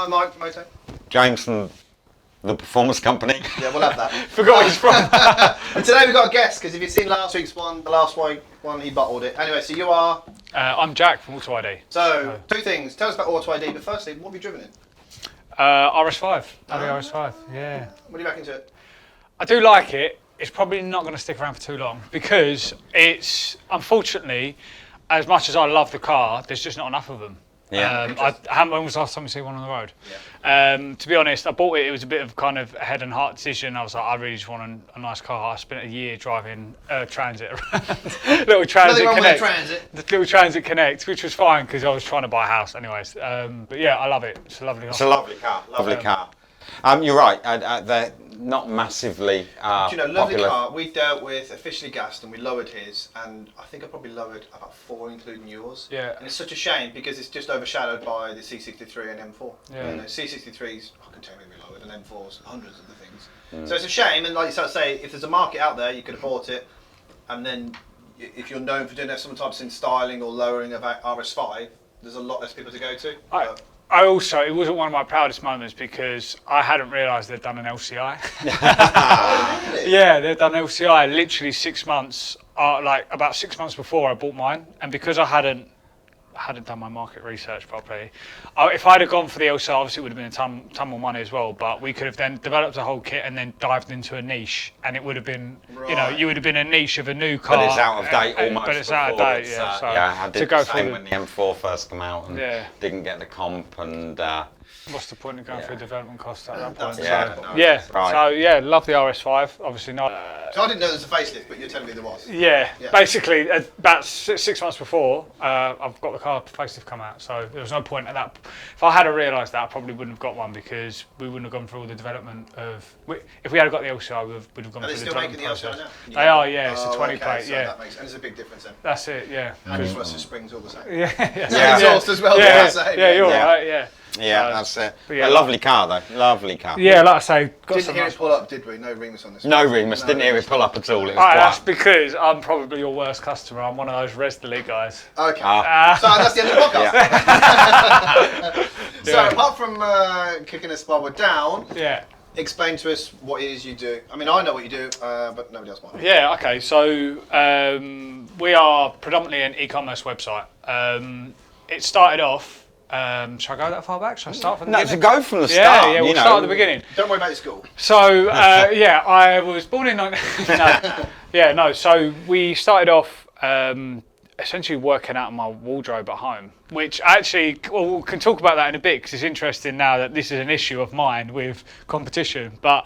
I'm Mike, Moto. James from the Performance Company. Yeah, we'll have that. Forgot where he's from. And today we've got a guest, because if you've seen last week's one, the last one he bottled it. Anyway, so you are? I'm Jack from AUTOID. So, two things. Tell us about AUTOID, but firstly, what have you driven in? RS5. RS5, yeah. What do you reckon to it? I do like it. It's probably not going to stick around for too long because it's, unfortunately, as much as I love the car, there's just not enough of them. Yeah. When was the last time you see one on the road? Yeah. To be honest, I bought it. It was a bit of kind of a head and heart decision. I was like, I really just want a nice car. I spent a year driving Transit around. Little Transit Connect. The little Transit Connect, which was fine because I was trying to buy a house, anyways. But yeah, I love it. It's a lovely car. It's a lovely car. Lovely car. You're right. They're not massively lovely popular. car. We dealt with officially gassed and we lowered his, and I think I probably lowered about 4, including yours. Yeah. And it's such a shame because it's just overshadowed by the C63 and M4. Yeah. You know, C63s, I can tell you we lowered, and M4s, hundreds of the things. So it's a shame, and like you say, if there's a market out there, you could have bought it, and then if you're known for doing that sometimes in styling or lowering of RS5, there's a lot less people to go to. I also, it wasn't one of my proudest moments because I hadn't realised they'd done an LCI. Yeah, they'd done LCI literally 6 months, about 6 months before I bought mine. And because I hadn't done my market research properly, if I'd have gone for the LCI, obviously it would have been a ton more money as well, but we could have then developed a whole kit and then dived into a niche, and it would have been, you would have been a niche of a new car. But it's out of date almost. But it's out of date, yeah. I did the same when the M4 first came out and didn't get the comp, and what's the point of going through development costs at that point? Right. So yeah, love the RS5. Obviously not. So I didn't know there was a facelift, but you're telling me there was. Yeah. Basically about 6 months before, I've got the car facelift come out. So there was no point at that. If I had realised that, I probably wouldn't have got one because we wouldn't have gone through all the development of. If we had got the LCI, we would have gone through the development process. Are they still making the LCI now? They are, yeah. It's a 20 plate, so that makes, and there's a big difference then. That's it, yeah. And the thrust springs all the same. Yeah. Exhaust as well. Yeah, you're right. Yeah. Yeah, that's it. A lovely car though, lovely car. Yeah, like I say, didn't hear it pull up, did we? No Remus on this. No Remus, didn't hear it pull up at all. It was that's because I'm probably your worst customer. I'm one of those Res Delete guys. Okay. So that's the end of the podcast. So apart from kicking us while we're down, explain to us what it is you do. I mean, I know what you do, but nobody else might. Yeah, okay. So we are predominantly an e-commerce website. It started off. Should I go that far back? Should I start from the beginning? No, to go from the start. Yeah, we'll start at the beginning. Don't worry about your school. So, I was born in... So we started off essentially working out of my wardrobe at home, which actually, we can talk about that in a bit because it's interesting now that this is an issue of mine with competition. But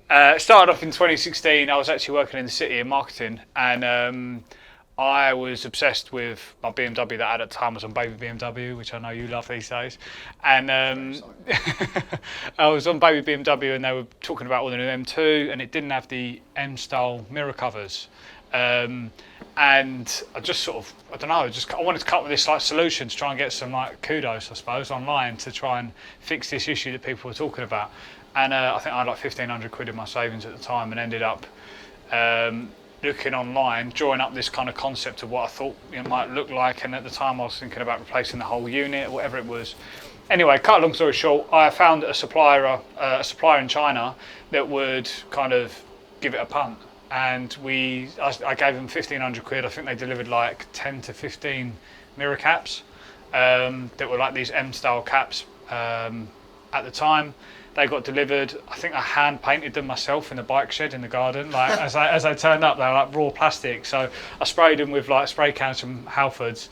it started off in 2016. I was actually working in the city in marketing, and I was obsessed with my BMW that I had at the time was on Baby BMW, which I know you love these days. And I was on Baby BMW and they were talking about all the new M2 and it didn't have the M-style mirror covers. And I just sort of, I wanted to come up with this solution to try and get some kudos, I suppose, online to try and fix this issue that people were talking about. And I think I had 1,500 quid in my savings at the time and ended up looking online, drawing up this kind of concept of what I thought it might look like, and at the time I was thinking about replacing the whole unit, or whatever it was. Anyway, cut a long story short, I found a supplier in China that would kind of give it a punt, and I gave them 1,500 quid. I think they delivered 10 to 15 mirror caps that were like these M-style caps at the time. They got delivered. I think I hand painted them myself in the bike shed in the garden. As they turned up, they were raw plastic. So I sprayed them with spray cans from Halfords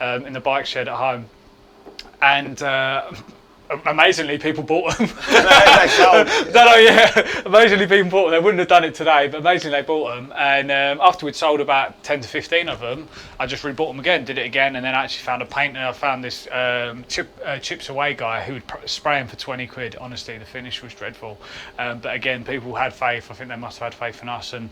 in the bike shed at home, and amazingly, people bought them. Amazingly, people bought them. They wouldn't have done it today, but amazingly, they bought them. And after we'd sold about 10 to 15 of them, I just rebought them again, did it again, and then I actually found a painter. I found this Chips Away guy who would spray them for 20 quid. Honestly, the finish was dreadful. But again, people had faith. I think they must have had faith in us. And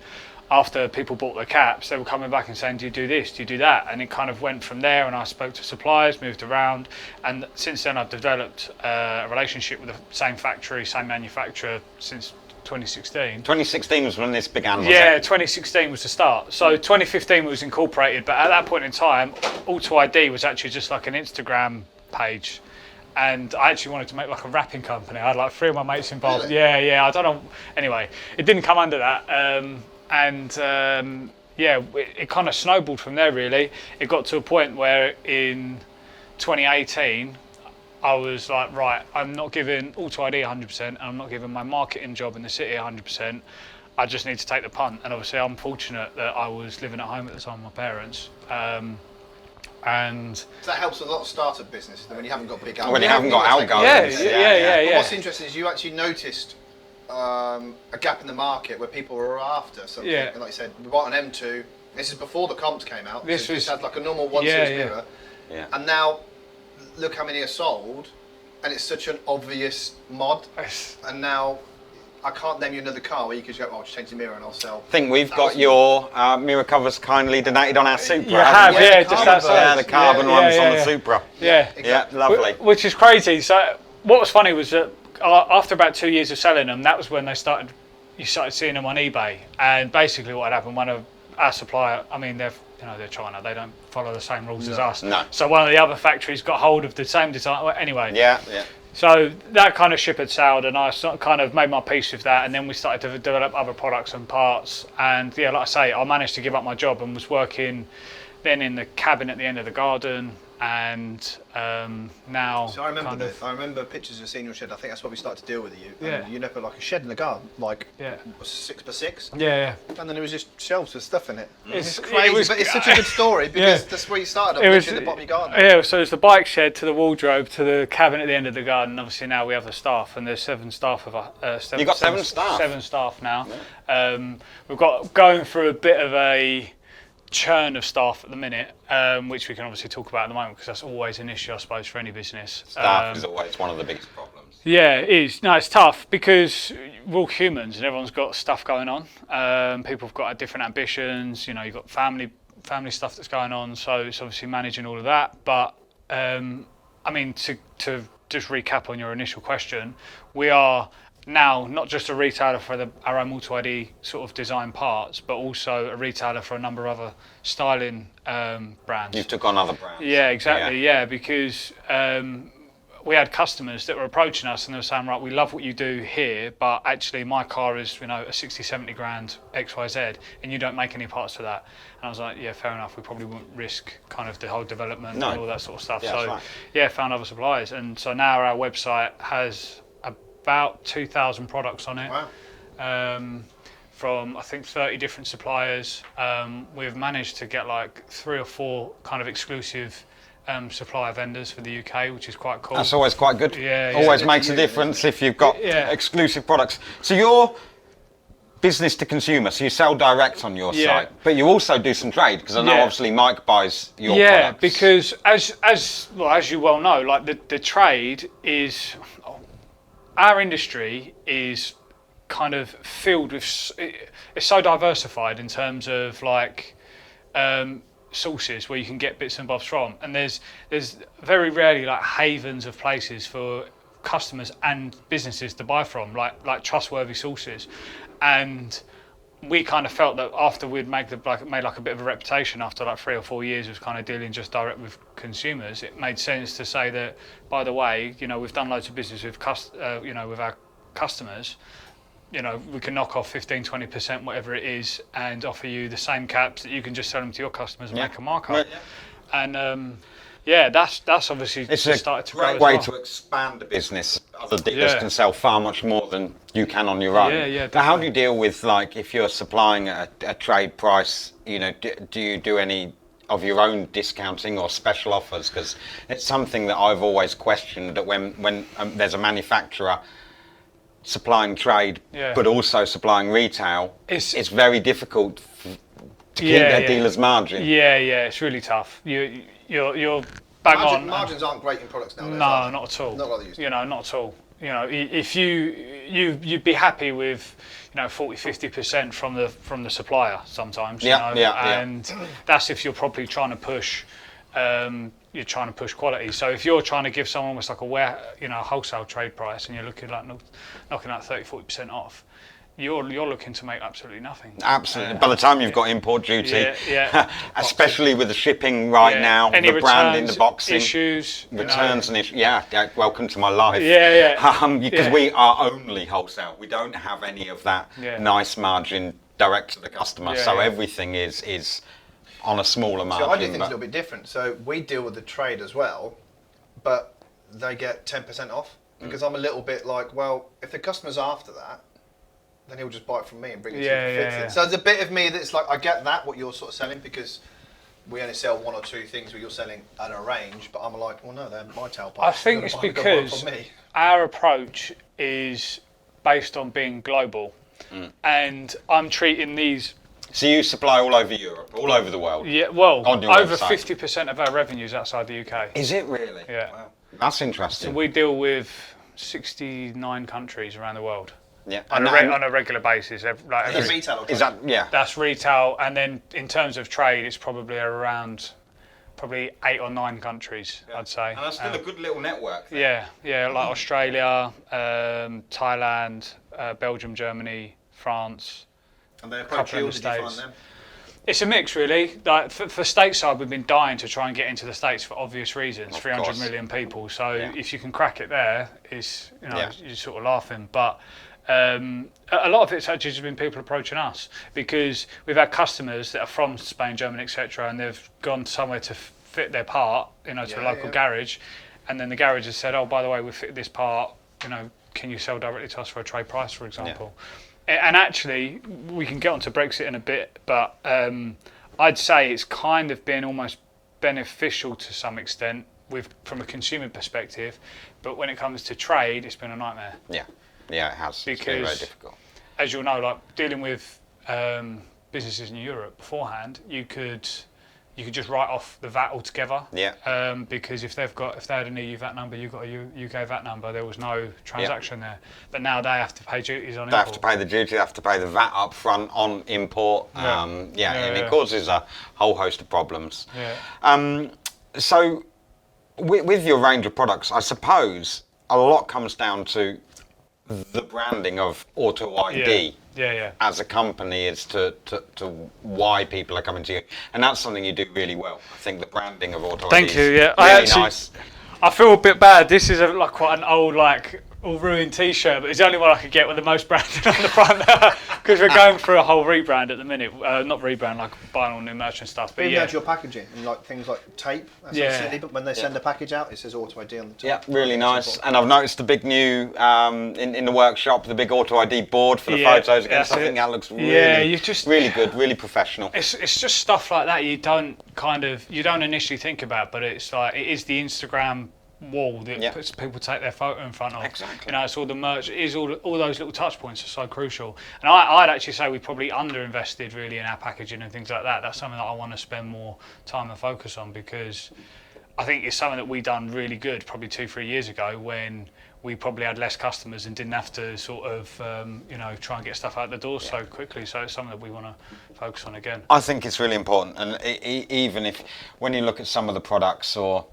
after people bought the caps, they were coming back and saying, do you do this, do you do that? And it kind of went from there, and I spoke to suppliers, moved around, and since then I've developed a relationship with the same factory, same manufacturer since 2016. 2016 was when this began, wasn't it? 2016 was the start. So 2015 was incorporated, but at that point in time, AUTOID was actually just like an Instagram page. and I actually wanted to make like a wrapping company. I had like 3 of my mates involved. Really? Yeah, I don't know. Anyway, it didn't come under that, it kind of snowballed from there. Really, it got to a point where in 2018. I was like, right, I'm not giving AUTOID 100%, and I'm not giving my marketing job in the city 100%. I just need to take the punt. And obviously, I'm fortunate that I was living at home at the time with my parents. And so that helps with a lot of startup business when you haven't got big outgoings. When you haven't got outgoings. Yeah. But what's interesting is you actually noticed a gap in the market where people were after something. Yeah. And like you said, we bought an M2. This is before the comps came out. This so was had like a normal 1 series mirror. Yeah. And now, look how many are sold, and it's such an obvious mod. And now, I can't name you another car where you could just go, I'll just change the mirror and I'll sell. I think we've got your mirror covers kindly donated on our Supra. You have, yeah, just outside. Yeah, the carbon ones on the Supra. Yeah. Exactly. Yeah, lovely. Which is crazy. So what was funny was that after about 2 years of selling them, that was when you started seeing them on eBay. And basically what had happened, one of our supplier, I mean, they're China, they don't follow the same rules as us. No. So one of the other factories got hold of the same design. Well, anyway. Yeah. So that kind of ship had sailed, and I kind of made my peace with that, and then we started to develop other products and parts. And yeah, like I say, I managed to give up my job and was working then in the cabin at the end of the garden, and now. So I remember pictures of seeing your shed. I think that's what we started to deal with you. Yeah. And you never like a shed in the garden, like 6x6. Yeah. And then it was just shelves with stuff in it. It's Crazy, but it's such a good story because that's where you started. It was at the bottom of your garden. Yeah, so it's the bike shed to the wardrobe to the cabin at the end of the garden. Obviously now we have the staff, and there's 7 staff of us. You got 7 staff? 7 staff now. Yeah. We've got going through a bit of a churn of staff at the minute, which we can obviously talk about at the moment because that's always an issue, I suppose, for any business. Staff is always one of the biggest problems. Yeah, it is. No, it's tough because we're all humans and everyone's got stuff going on. People have got different ambitions. You've got family stuff that's going on, so it's obviously managing all of that. But I mean, to just recap on your initial question, we are now not just a retailer for our own AUTOID sort of design parts, but also a retailer for a number of other styling brands. You took on other brands. Yeah, exactly. Yeah, because we had customers that were approaching us and they were saying, right, we love what you do here, but actually my car is, a 60, 70 grand XYZ, and you don't make any parts for that. And I was like, yeah, fair enough. We probably wouldn't risk kind of the whole development and all that sort of stuff. Yeah, so found other suppliers. And so now our website has about 2,000 products on it. Wow. From I think 30 different suppliers. We've managed to get like 3 or 4 kind of exclusive supplier vendors for the UK, which is quite cool. That's always quite good. Yeah, always makes a difference if you've got exclusive products. So you're business to consumer, so you sell direct on your site, but you also do some trade, because I know obviously Mike buys your products. Yeah, because as you well know, like the trade is, our industry is kind of filled with, it's so diversified in terms of like sources where you can get bits and bobs from, and there's very rarely like havens of places for customers and businesses to buy from, like trustworthy sources. And we kind of felt that after we'd made like a bit of a reputation after like 3 or 4 years of kind of dealing just direct with consumers, it made sense to say that, by the way, we've done loads of business with with our customers. We can knock off 15-20%, whatever it is, and offer you the same caps that you can just sell them to your customers and make a markup. And that's obviously started to grow. It's a great way to expand the business. Other dealers can sell far much more than you can on your own. But how do you deal with, like, if you're supplying a trade price, do you do any of your own discounting or special offers? Because it's something that I've always questioned, that when there's a manufacturer supplying trade but also supplying retail, it's very difficult to keep their dealer's margin. It's really tough. You're bang on. Margins aren't great in products nowadays. No, not at all. Not like they used to. Not at all. If you'd be happy with 40-50% from the supplier sometimes. And that's if you're probably trying to push. You're trying to push quality. So if you're trying to give someone almost like a wholesale trade price, and you're looking like knocking out 30-40% off, you're looking to make absolutely nothing. Absolutely. By the time you've got import duty, yeah. especially with the shipping right now, any the branding, the boxing, issues, returns and issues. Yeah, welcome to my life. Because we are only wholesale. We don't have any of that nice margin direct to the customer. So everything is on a smaller margin. So I do things a little bit different. So we deal with the trade as well, but they get 10% off because I'm a little bit like, well, if the customer's after that, then he'll just buy it from me and bring it to you and fix it. So there's a bit of me that's like, I get that, what you're sort of selling, because we only sell one or two things where you're selling at a range, but I'm like, well, no, they're my tailpipe. I think it's because our approach is based on being global, and I'm treating these. So you supply all over Europe, all over the world? Yeah, well, over 50% of our revenue is outside the UK. Is it really? Yeah. Wow. That's interesting. So we deal with 69 countries around the world. Yeah. On a regular basis. Is retail or is that, That's retail, and then in terms of trade, it's probably around 8 or 9 countries, I'd say. And that's still a good little network there. Yeah, like Australia, Thailand, Belgium, Germany, France. And they approach you, did you find them? It's a mix, really. Like for stateside, we've been dying to try and get into the States for obvious reasons. 300 million people, so if you can crack it there, it's you're sort of laughing. But a lot of it's actually just been people approaching us because we've had customers that are from Spain, Germany, etc., and they've gone somewhere to fit their part, to a local garage, and then the garage has said, "Oh, by the way, we fitted this part. Can you sell directly to us for a trade price, for example?" And actually, we can get onto Brexit in a bit, but I'd say it's kind of been almost beneficial to some extent from a consumer perspective. But when it comes to trade, it's been a nightmare. Yeah, it has. Because, it's been very difficult. As you'll know, like dealing with businesses in Europe beforehand, you could just write off the VAT altogether. Yeah. Because if they had an EU VAT number, you've got a UK VAT number, there was no transaction there. But now they have to pay duties on import. They have to pay the duty, they have to pay the VAT up front on import. And it causes a whole host of problems. Yeah. So with your range of products, I suppose a lot comes down to the branding of AUTOID. As a company as to why people are coming to you, and that's something you do really well. I think the branding of AUTOID. Thank you. Yeah, really nice. I feel a bit bad. This is quite an old all ruined T-shirt, but it's the only one I could get with the most branding on the front because we're going through a whole rebrand at the minute. Not rebrand, like buying all new merch and stuff. But even your packaging and like things like tape. That's silly, but when they send a package out, it says AUTOID on the top. Yeah, really nice. And I've noticed the big new in the workshop, the big AUTOID board for the photos again. I think that looks really good, really professional. It's just stuff like that you don't initially think about, but it's like it is the Instagram wall that people take their photo in front of. Exactly. It's all the merch. It is all those little touch points are so crucial. And I'd actually say we probably underinvested really in our packaging and things like that. That's something that I want to spend more time and focus on because I think it's something that we done really good probably 2-3 years ago when we probably had less customers and didn't have to sort of try and get stuff out the door so quickly. So it's something that we want to focus on again. I think it's really important, and even if when you look at some of the products or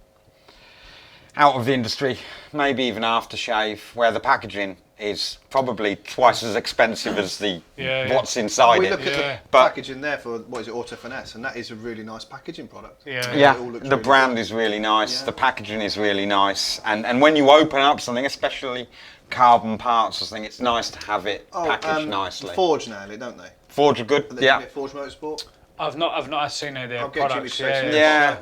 out of the industry, maybe even aftershave, where the packaging is probably twice as expensive as the what's inside we it. Look at the packaging there for Auto Finesse, and that is a really nice packaging product. The brand is really nice, the packaging is really nice, and when you open up something, especially carbon parts or something, it's nice to have it packaged nicely. Forge now, don't they? Forge are good, Forge Motorsport. I've not seen any of their products.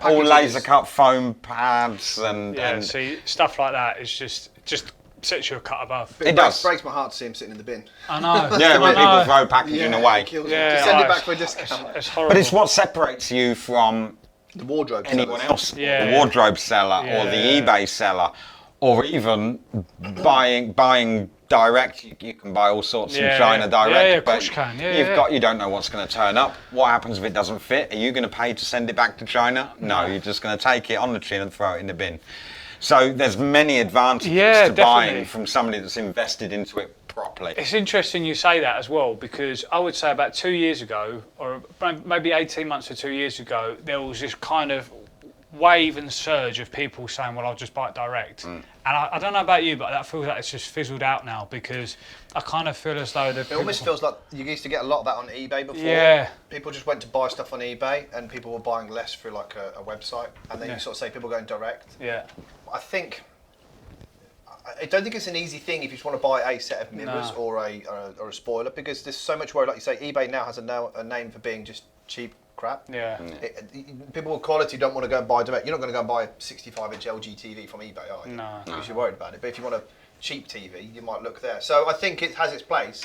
All laser cut foam pads and see stuff like that is just sets you a cut above. It breaks my heart to see him sitting in the bin. I know. When people throw packaging away. Send it back for a discount. It's horrible. But it's what separates you from the wardrobe anyone else. The wardrobe seller or the eBay seller, or even buying direct. You can buy all sorts from China direct, but you don't know what's going to turn up. What happens if it doesn't fit? Are you going to pay to send it back to China? No, you're just going to take it on the chin and throw it in the bin. So there's many advantages to buying from somebody that's invested into it properly. It's interesting you say that as well, because I would say about 2 years ago, or maybe 18 months or 2 years ago, there was this kind of wave and surge of people saying, well, I'll just buy it direct. And I don't know about you, but that feels like it's just fizzled out now, because I kind of feel as though it almost feels like you used to get a lot of that on eBay before. Yeah. People just went to buy stuff on eBay, and people were buying less through like a website, and then you sort of say people going direct. Yeah. I don't think it's an easy thing if you just want to buy a set of mirrors or a spoiler, because there's so much worry. Like you say, eBay now has a name for being just cheap crap. Yeah. People with quality don't want to go and buy direct. You're not going to go and buy a 65-inch LG TV from eBay, are you? No. Because you're worried about it. But if you want a cheap TV, you might look there. So I think it has its place.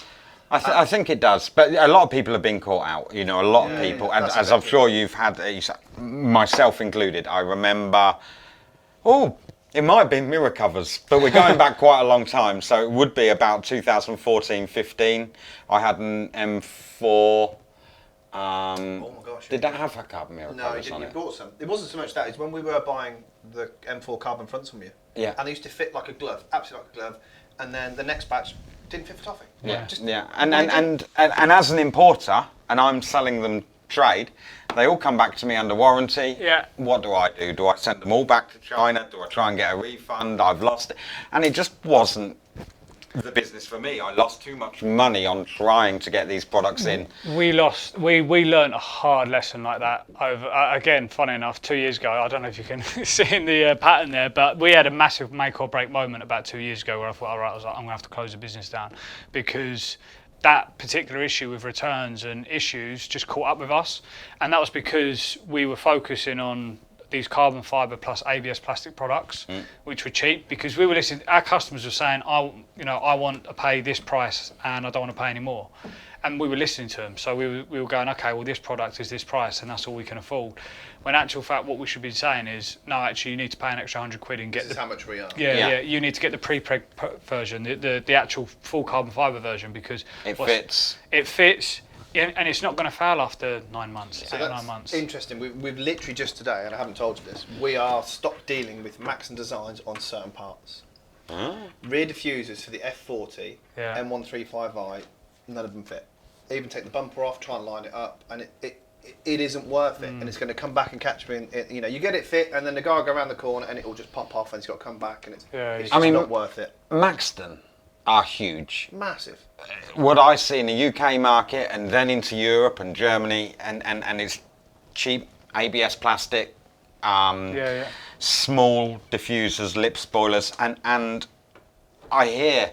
I think it does, but a lot of people have been caught out. You know, a lot of people, and as I'm sure you've had, myself included. I remember, it might have been mirror covers, but we're going back quite a long time. So it would be about 2014-15. I had an M4. Oh my gosh! Did that have a carbon mirror No, covers you on didn't. it? You bought some. It wasn't so much that. It's when we were buying the M4 carbon fronts from you. Yeah. And they used to fit like a glove, absolutely like a glove. And then the next batch didn't fit for toffee. Yeah. And as an importer, and I'm selling them trade, they all come back to me under warranty. Yeah. What do I do? Do I send them all back to China? Do I try and get a refund? I've lost it. And it just wasn't the business for me. I lost too much money on trying to get these products in. We learned a hard lesson like that over, again, funny enough, 2 years ago. I don't know if you can see in the pattern there, but we had a massive make or break moment about 2 years ago where I thought, all right, I'm going to have to close the business down, because that particular issue with returns and issues just caught up with us. And that was because we were focusing on these carbon fibre plus ABS plastic products, which were cheap, because we were listening. Our customers were saying, I want to pay this price and I don't want to pay any more. And we were listening to them. So we were going, okay, well, this product is this price and that's all we can afford. When in actual fact, what we should be saying is, no, actually, you need to pay an extra 100 quid and get This is how much we are. Yeah, you need to get the pre-preg version, the actual full carbon fibre version, because It fits. It fits. Yeah, and it's not going to fail after 9 months, So 8 or that's 9 months. interesting. We've literally just today, and I haven't told you this, we are stopped dealing with Maxton designs on certain parts. Rear diffusers for the F40, M135i, none of them fit. Even take the bumper off, try and line it up, and it isn't worth it, and it's going to come back and catch me. You get it fit, and then the guy will go around the corner, and it will just pop off, and it's got to come back, and it's just not worth it. Maxton are huge. Massive. What I see in the UK market and then into Europe and Germany, and it's cheap ABS plastic, small diffusers, lip spoilers, and I hear,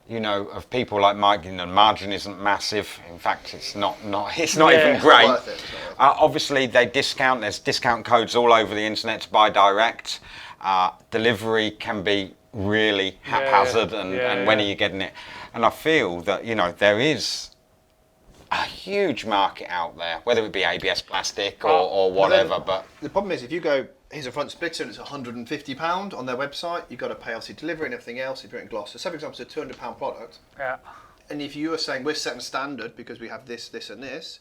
of people like Mike, the margin isn't massive. In fact, it's not even great. Not worth it. Obviously, there's discount codes all over the internet to buy direct. Delivery can be really haphazard, and when are you getting it? And I feel that there is a huge market out there, whether it be ABS plastic or whatever. But the problem is, if you go, here's a front splitter and it's £150 on their website, you've got to pay obviously delivery and everything else if you're in Gloucester. So for example, it's a £200 product. Yeah. And if you are saying we're setting a standard because we have this, this, and this,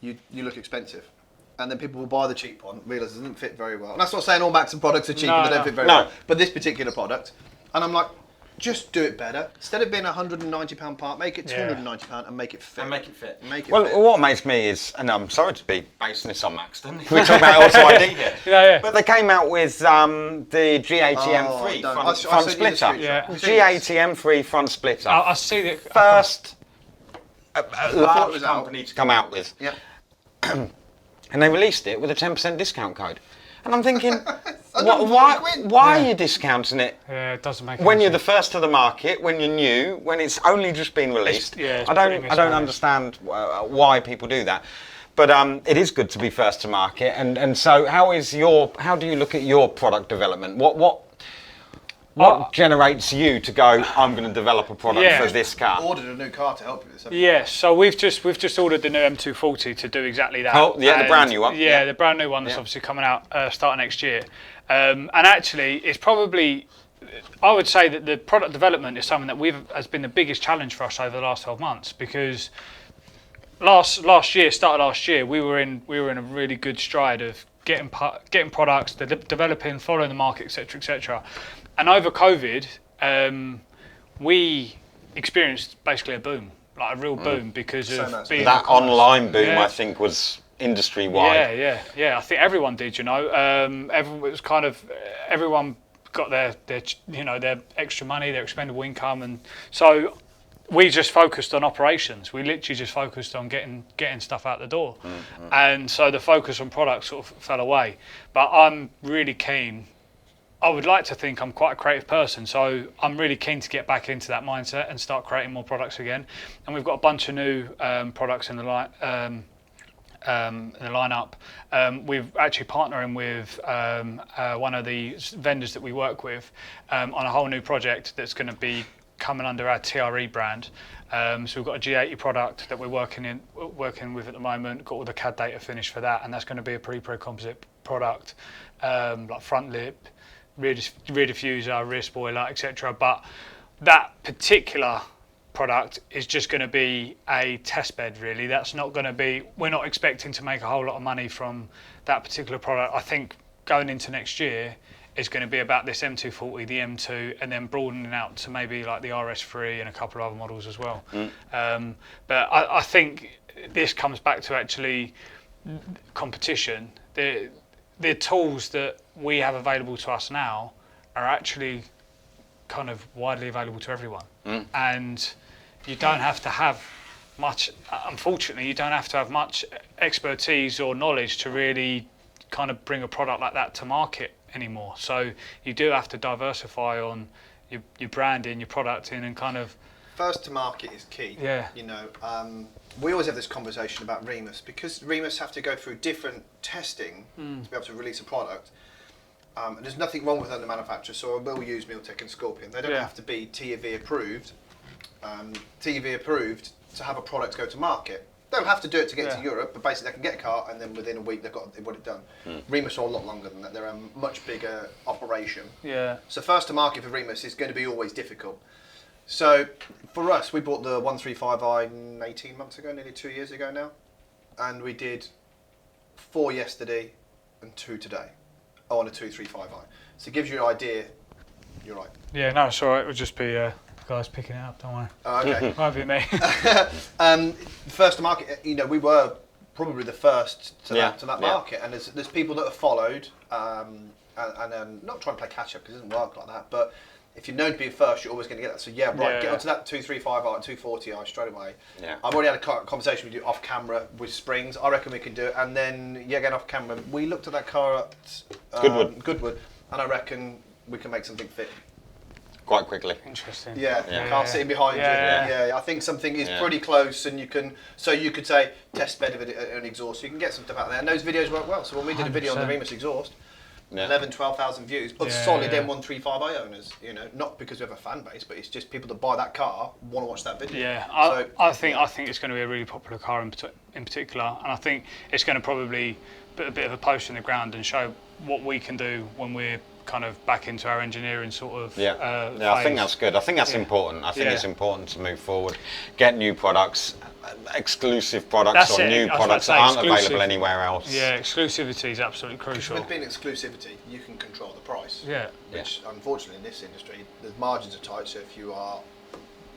you look expensive. And then people will buy the cheap one, realise it doesn't fit very well. And that's not saying all Maxton products are cheap and they don't fit very well. But this particular product, and I'm like, just do it better. Instead of being a £190 part, make it £290 and make it fit. What makes me is, and I'm sorry to be basing this on Maxton, we're talking about AUTOID here. But they came out with the G80M3 front splitter. G80M3 front splitter. I see that. First large company to come out with. Yeah. And they released it with a 10% discount code. And I'm thinking, why are you discounting it? Yeah, it doesn't make when sense. You're the first to the market, when you're new, when it's only just been released. I don't understand why people do that. But it is good to be first to market. And so how do you look at your product development? What generates you to go, I'm going to develop a product for this car? Ordered a new car to help you with this. Yeah, so we've just ordered the new M240 to do exactly that. Oh, yeah, the brand new one. Yeah, the brand new one that's obviously coming out starting next year. And actually, it's probably, I would say that the product development is something that has been the biggest challenge for us over the last 12 months, because last year, we were in a really good stride of getting products, developing, following the market, etc., etc. And over COVID, we experienced basically a boom, like a real boom, because of being that online boom. I think was industry-wide. Yeah. I think everyone did, everyone, it was kind of, everyone got their their extra money, their expendable income, and so we just focused on operations. We literally just focused on getting stuff out the door, and so the focus on products sort of fell away. But I'm really keen. I would like to think I'm quite a creative person, so I'm really keen to get back into that mindset and start creating more products again. And we've got a bunch of new products in the lineup. We're actually partnering with one of the vendors that we work with on a whole new project that's going to be coming under our TRE brand. So we've got a G80 product that we're working with at the moment. Got all the CAD data finished for that, and that's going to be a pre-pro composite product, like front lip, rear diffuser, rear spoiler, etc. But that particular product is just going to be a test bed, really. That's not going to be, we're not expecting to make a whole lot of money from that particular product. I think going into next year is going to be about this M240, the M2, and then broadening out to maybe like the RS3 and a couple of other models as well. But I think this comes back to actually competition. The tools that we have available to us now are actually kind of widely available to everyone. And you don't have to have much, unfortunately, you don't have to have much expertise or knowledge to really kind of bring a product like that to market anymore. So you do have to diversify on your branding, your producting, and kind of... First to market is key. Yeah. We always have this conversation about Remus, because Remus have to go through different testing to be able to release a product. And there's nothing wrong with other manufacturers, so I will use Miltech and Scorpion. They don't have to be TUV approved to have a product go to market. They'll have to do it to get to Europe, but basically they can get a car and then within a week they've got it done. Remus are a lot longer than that. They're a much bigger operation. Yeah. So first to market for Remus is going to be always difficult. So for us, we bought the 135i 18 months ago, nearly 2 years ago now, and we did 4 yesterday and 2 today on a 235i. So it gives you an idea. You're right. Yeah, no, it's all right. It would just be the guys picking it up, don't worry. Okay. Might be me. First to market, we were probably the first to that market, and there's people that have followed, and not trying to play catch up because it doesn't work like that, but if you're known to be first, you're always going to get that. So get onto that 235i, 240i straight away. Yeah. I've already had a conversation with you off camera with springs. I reckon we can do it. And then again off camera, we looked at that car at Goodwood, and I reckon we can make something fit quite quickly. Interesting. Yeah. Car sitting behind you. Yeah. I think something is pretty close, and you could say test bed of an exhaust. So you can get some stuff out there, and those videos work well. So when we did a video on the Remus exhaust. 12,000 views of solid M135i owners, not because we have a fan base, but it's just people that buy that car want to watch that video. Yeah, I think it's going to be a really popular car in particular, and I think it's going to probably put a bit of a post in the ground and show what we can do when we're kind of back into our engineering sort of phase. I think that's good. I think that's important. I think it's important to move forward, get new products, exclusive products new products that aren't available anywhere else. Yeah, exclusivity is absolutely crucial. With being exclusivity, you can control the price. Yeah. Which unfortunately in this industry, the margins are tight, so if you are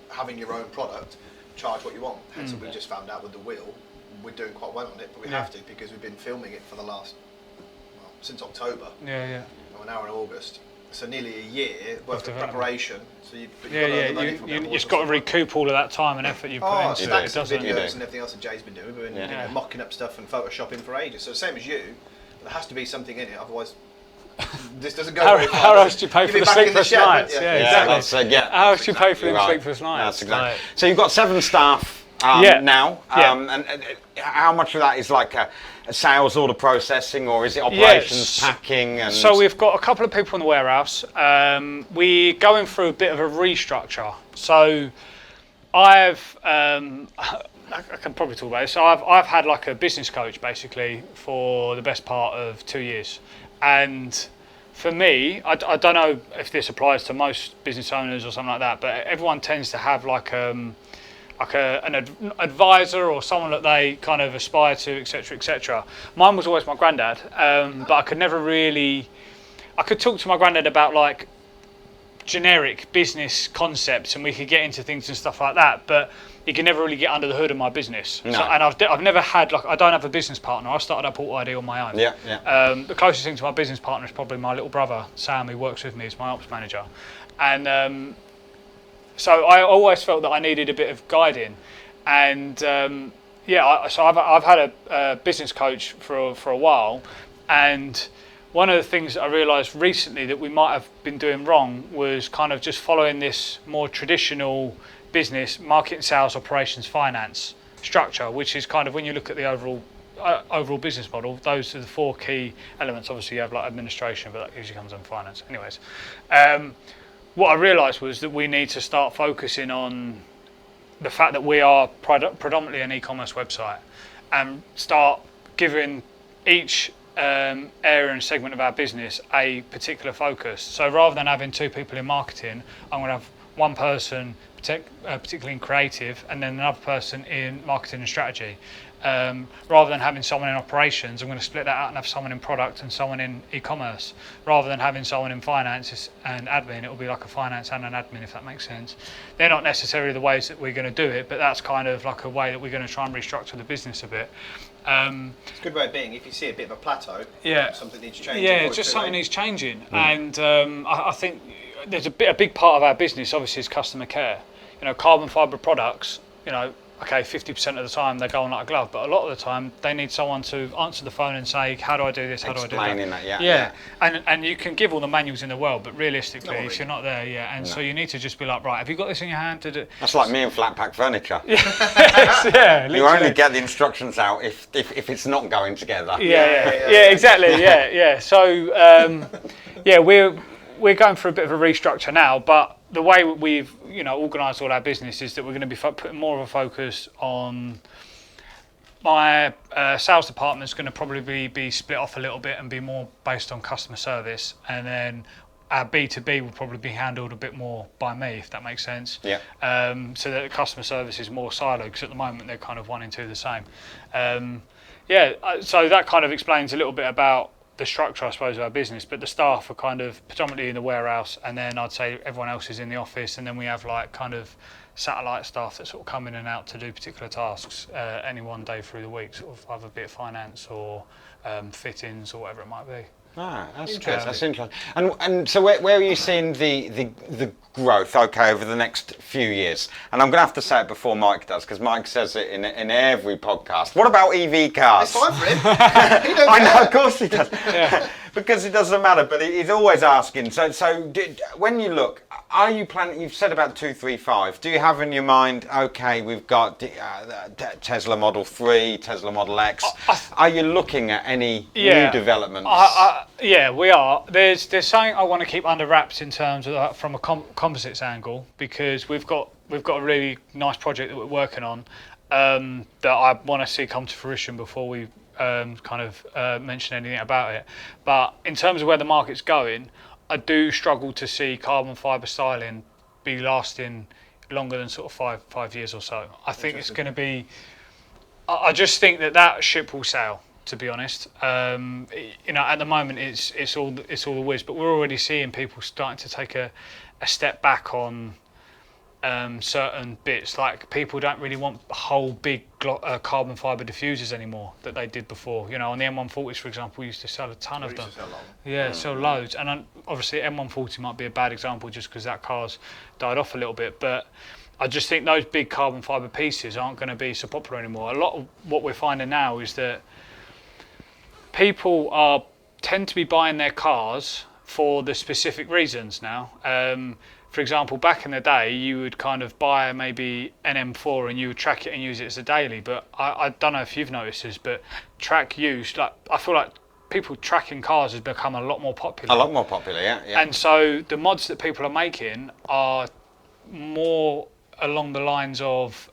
having your own product, charge what you want. Hence what we just found out with the wheel, we're doing quite well on it, but we have to because we've been filming it for the last, since October. Yeah. We're now in August. So nearly a year worth of preparation. So you've just got to recoup all of that time and effort you've put into it. Stacks of videos and everything else that Jay's been doing. We've been mocking up stuff and photoshopping for ages. So same as you, there has to be something in it, otherwise this doesn't go very far. How else do you pay for the sleepless nights? Exactly. How else do you pay for the sleepless nights? That's exactly. So you've got 7 staff now, and how much of that is like a sales order processing, or is it operations, packing? And so we've got a couple of people in the warehouse. We're going through a bit of a restructure. So I can probably talk about it. So I've had like a business coach basically for the best part of 2 years, and for me, I don't know if this applies to most business owners or something like that, but everyone tends to have like an advisor or someone that they kind of aspire to, etc., etc. Mine was always my granddad, but I could never really. I could talk to my granddad about like generic business concepts, and we could get into things and stuff like that, but you can never really get under the hood of my business. No. So, and I've never had, like, I don't have a business partner. I started up AUTOID on my own. The closest thing to my business partner is probably my little brother Sam, who works with me as my ops manager, and so I always felt that I needed a bit of guiding, and so I've had a business coach for a while, and one of the things that I realised recently that we might have been doing wrong was kind of just following this more traditional business, marketing, sales, operations, finance structure, which is kind of, when you look at the overall business model, those are the 4 key elements. Obviously you have like administration, but that usually comes on finance. Anyways, what I realised was that we need to start focusing on the fact that we are predominantly an e-commerce website, and start giving each area and segment of our business a particular focus. So rather than having 2 people in marketing, I'm going to have one person particularly in creative, and then another person in marketing and strategy. Rather than having someone in operations, I'm going to split that out and have someone in product and someone in e-commerce. Rather than having someone in finance and admin, it will be like a finance and an admin, if that makes sense. They're not necessarily the ways that we're going to do it, but that's kind of like a way that we're going to try and restructure the business a bit. It's a good way of being. If you see a bit of a plateau, something needs changing. Yeah, just something needs changing. And I think there's a big part of our business, obviously, is customer care. You know, carbon fibre products, you know, okay, 50% of the time they go on like a glove, but a lot of the time they need someone to answer the phone and say, how do I do this, how do I do that? Explaining that, And you can give all the manuals in the world, but realistically, if you're not there, so you need to just be like, right, have you got this in your hand to do? That's like me and flat pack furniture. Yeah, you only get the instructions out if it's not going together. Yeah, exactly, yeah. So, we're going through a bit of a restructure now, but the way we've organised all our business is that we're going to be putting more of a focus on. My sales department is going to probably be split off a little bit and be more based on customer service, and then our B2B will probably be handled a bit more by me, if that makes sense. Yeah. So that the customer service is more siloed, because at the moment they're kind of 1 and 2 the same. So that kind of explains a little bit about the structure, I suppose, of our business, but the staff are kind of predominantly in the warehouse, and then I'd say everyone else is in the office, and then we have like kind of satellite staff that sort of come in and out to do particular tasks any one day through the week, sort of either be it finance or fittings or whatever it might be. That's interesting. That's interesting. And so where are you seeing the growth, over the next few years? And I'm going to have to say it before Mike does, because Mike says it in every podcast. What about EV cars? It's fine for him. I know, of course he does. Because it doesn't matter, but he's always asking. So when you look, are you planning, you've said about 235, do you have in your mind, okay, we've got Tesla Model 3, Tesla Model X, are you looking at any new developments? Yeah, we are. There's something I want to keep under wraps in terms of from a composites angle, because we've got a really nice project that we're working on that I want to see come to fruition before we mention anything about it. But in terms of where the market's going, I do struggle to see carbon fibre styling be lasting longer than sort of five years or so. I think it's going to be. I just think that ship will sail, to be honest. At the moment it's all the whiz, but we're already seeing people starting to take a step back on certain bits. Like, people don't really want whole big carbon fibre diffusers anymore that they did before. On the M140s, for example, we used to sell a ton of them. Sell loads. And obviously M140 might be a bad example just because that car's died off a little bit, but I just think those big carbon fibre pieces aren't going to be so popular anymore. A lot of what we're finding now is that people tend to be buying their cars for the specific reasons now. For example, back in the day, you would kind of buy maybe an M4 and you would track it and use it as a daily. But I don't know if you've noticed this, but track use, I feel like people tracking cars has become a lot more popular. A lot more popular, yeah. And so the mods that people are making are more along the lines of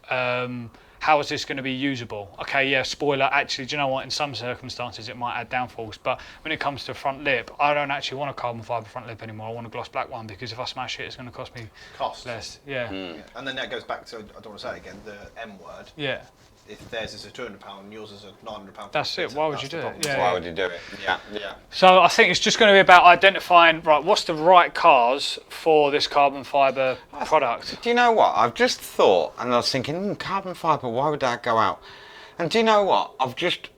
how is this going to be usable? Okay, yeah, spoiler, actually, do you know what? In some circumstances, it might add downfalls. But when it comes to front lip, I don't actually want a carbon fibre front lip anymore. I want a gloss black one, because if I smash it, it's going to cost me less. Yeah. And then that goes back to, I don't want to say it again, the M word. Yeah. if theirs is a £200 and yours is a £900. That's it. Why would you do it? Yeah. Why would you do it? Yeah. So I think it's just going to be about identifying, right, what's the right cars for this carbon fibre product. Do you know what? I've just thought, and I was thinking, carbon fibre, why would that go out? And do you know what? I've just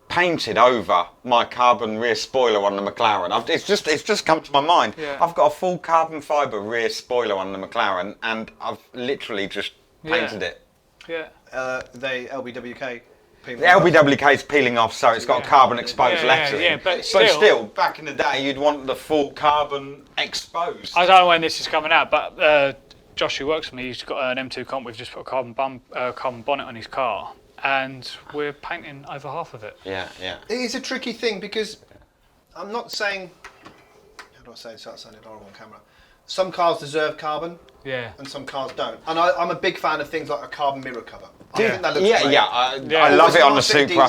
painted over my carbon rear spoiler on the McLaren. It's just come to my mind. Yeah. I've got a full carbon fibre rear spoiler on the McLaren, and I've literally just painted it. Yeah. The LBWK. The LBWK is peeling off, so it's got carbon exposed lettering. Yeah, but still, back in the day, you'd want the full carbon exposed. I don't know when this is coming out, but Josh, who works for me, he's got an M2 comp. We've just put a carbon bonnet on his car, and we're painting over half of it. Yeah. It is a tricky thing because I'm not saying. How do I say it? It's sounding horrible on camera. Some cars deserve carbon. Yeah. And some cars don't. And I'm a big fan of things like a carbon mirror cover. I think that looks great. I love it on the Supra.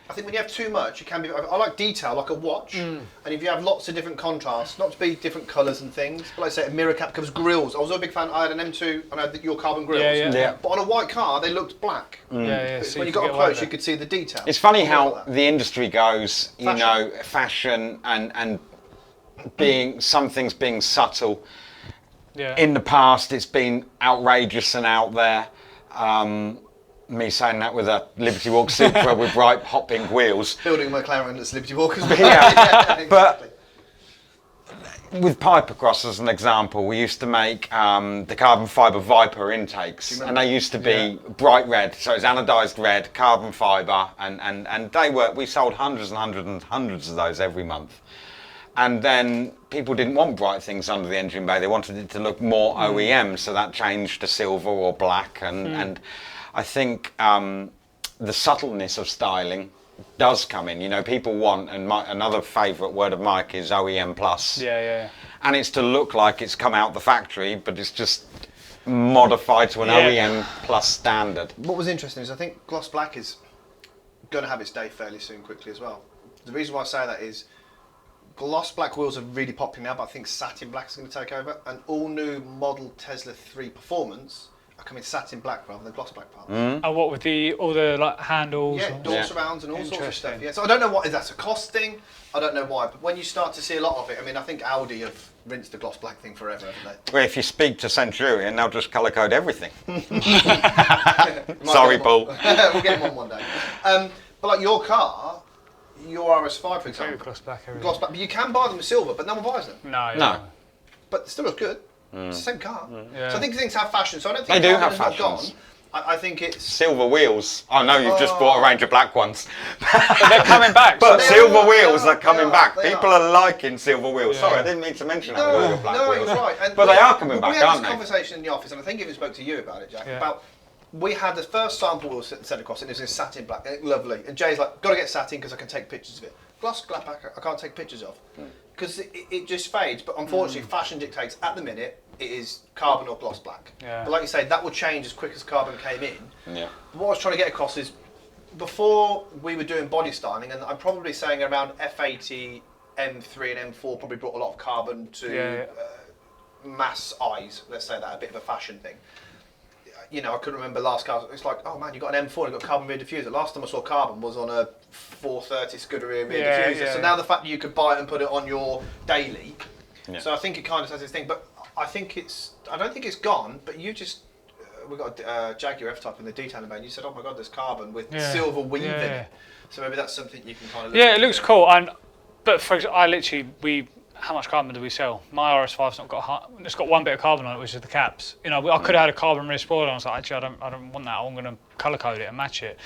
I think when you have too much, it can be. I like detail, like a watch. And if you have lots of different contrasts, not to be different colours and things, but like I say, a mirror cap covers grills. I was a big fan. I had an M2 and I had your carbon grills. Yeah. But on a white car, they looked black. So when you got up close, you could see the detail. It's funny how the industry goes. You know, fashion and being some things being subtle. Yeah. In the past, it's been outrageous and out there. Me saying that with a Liberty Walk Supra with bright hot pink wheels. Building a McLaren that's Liberty Walk as well. Exactly. But with Pipercross as an example, we used to make the carbon fibre Viper intakes, and they used to be bright red, so it's anodised red, carbon fibre, and we sold hundreds and hundreds and hundreds of those every month. And then people didn't want bright things under the engine bay. They wanted it to look more OEM, so that changed to silver or black. And I think the subtleness of styling does come in. You know, people want, and another favourite word of Mike is OEM plus. Yeah. And it's to look like it's come out the factory, but it's just modified to an OEM plus standard. What was interesting is I think gloss black is going to have its day fairly soon, quickly as well. The reason why I say that is gloss black wheels are really popular now, but I think satin black is going to take over. And all new model Tesla 3 Performance are coming satin black rather than gloss black parts. And what with all the like handles? Yeah, door surrounds and all sorts of stuff. Yeah, so I don't know if that's a cost thing. I don't know why, but when you start to see a lot of it, I mean, I think Audi have rinsed the gloss black thing forever, haven't they? Well, if you speak to Centurion, they'll just colour code everything. Sorry, Paul. We'll get him on one day. But like your car. Your RS5, for example. Gloss black, but you can buy them with silver, but no one buys them. No. But it still looks good. It's the same car. Yeah. So I think things have fashion. So I don't think they do have fashion. fashions. I think it's silver wheels. I know you've just bought a range of black ones. But they're coming back. But silver wheels are coming back. People are liking silver wheels. Yeah. Sorry, I didn't mean to mention that. No, black you're wheels. right. But they are coming back, aren't We they? had this conversation in the office, and I think I even spoke to you about it, Jack. Yeah. About we had the first sample wheel sent across, and it was in satin black, and it was lovely. And Jay's like, got to get satin because I can take pictures of it. Gloss black, I can't take pictures of because it just fades. But unfortunately, fashion dictates at the minute it is carbon or gloss black. Yeah. But like you say, that will change as quick as carbon came in. Yeah. What I was trying to get across is before we were doing body styling, and I'm probably saying around F80, M3, and M4 probably brought a lot of carbon to mass eyes. Let's say that a bit of a fashion thing. You know, I couldn't remember last car. It's like, oh man, you got an M4 and you got carbon rear diffuser. Last time I saw carbon was on a 430 Scuderia rear diffuser. Yeah. So now the fact that you could buy it and put it on your daily. Yeah. So I think it kind of has this thing. But I don't think it's gone. But you just, we got a Jaguar F-Type in the detailing bay, and you said, oh my god, there's carbon with silver weaving. Yeah. So maybe that's something you can kind of. It looks cool. But for example, how much carbon do we sell? My RS5's not got. It's got one bit of carbon on it, which is the caps. You know, I could have had a carbon rear spoiler. And I was like, actually, I don't want that. I'm going to colour code it and match it.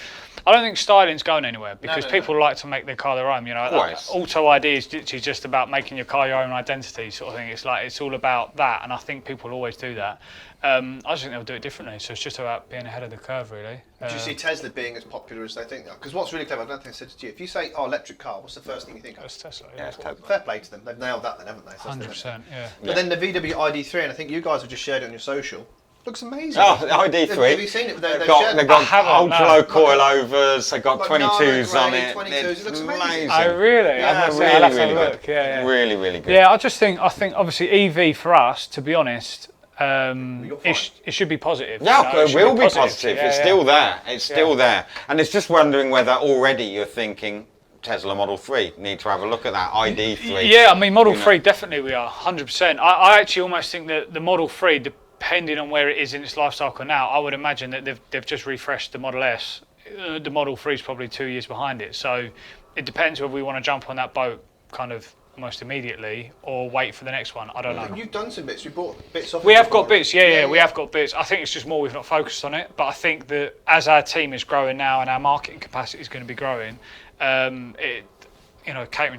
I don't think styling's going anywhere because people like to make their car their own. You know, AUTOID is literally just about making your car your own identity, sort of thing. It's all about that, and I think people always do that. I just think they'll do it differently. So it's just about being ahead of the curve, really. Do you see Tesla being as popular as they think? Because what's really clever, I don't think I said it to you. If you say, "Oh, electric car," what's the first thing you think of? It's Tesla. Yeah, it's Tesla. Fair play to them. They've nailed that, then, haven't they? So 100%. Yeah. But then the VW ID3, and I think you guys have just shared it on your social. Looks amazing. Oh, the ID3. Have you seen it? They've got ultra low coilovers. They've got like 22s on it. 22s. It looks amazing. Oh, really? Yeah, I'll really, have to really have a good. look. Yeah. Really, really good. Yeah, I think obviously EV for us, to be honest, it should be positive. Yeah, it will be positive. Yeah, it's still there. It's still there. And it's just wondering whether already you're thinking Tesla Model 3, need to have a look at that, ID3. Yeah, I mean, Model 3, definitely we are, 100%. I actually almost think that the Model 3, depending on where it is in its life cycle now, I would imagine that they've just refreshed the Model S. The Model 3 is probably 2 years behind it. So it depends whether we want to jump on that boat kind of almost immediately or wait for the next one. I don't know. You've done some bits. We bought bits off. We have got bits. Yeah, we have got bits. I think it's just more we've not focused on it. But I think that as our team is growing now and our marketing capacity is going to be growing, catering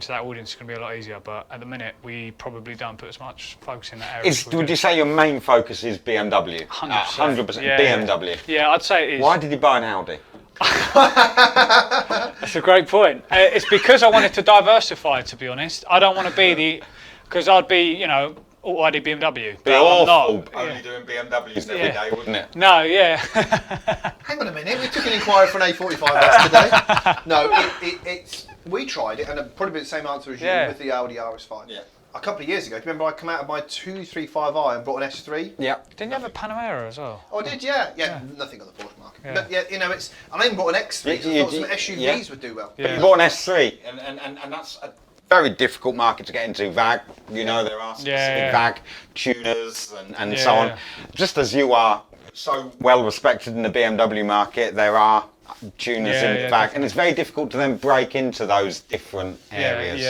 to that audience is going to be a lot easier. But at the minute, we probably don't put as much focus in that area. Would you say your main focus is BMW? 100%. BMW. Yeah, I'd say it is. Why did you buy an Audi? That's a great point. It's because I wanted to diversify, to be honest. I don't want to be because I'd be, AUTOID BMW. Be awful only doing BMWs every day, wouldn't it? No, yeah. Hang on a minute, we took an inquiry for an A45S today. No, it's we tried it, and probably the same answer as you with the Audi RS5. Yeah. A couple of years ago, do you remember I come out of my 235i and brought an S3? Yeah. Didn't you have a Panamera as well? Oh, I did, yeah. Nothing on the Porsche market. Yeah. But and I even bought an X3, so I thought some SUVs would do well. Yeah. But you bought an S3, and that's a very difficult market to get into. VAG, there are specific VAG tuners and so on. Just as you are so well respected in the BMW market, there are tuners in the VAG, and it's very difficult to then break into those different areas.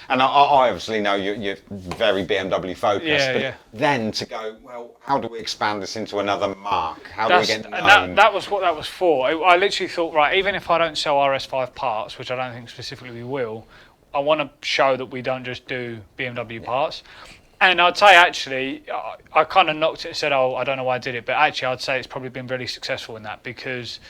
And I obviously know you're very BMW focused, but then to go, well, how do we expand this into another mark? How do we get known? That was what that was for. I literally thought, right, even if I don't sell RS5 parts, which I don't think specifically we will, I want to show that we don't just do BMW parts. And I'd say actually, I kind of knocked it and said, I don't know why I did it, but actually I'd say it's probably been really successful in that, because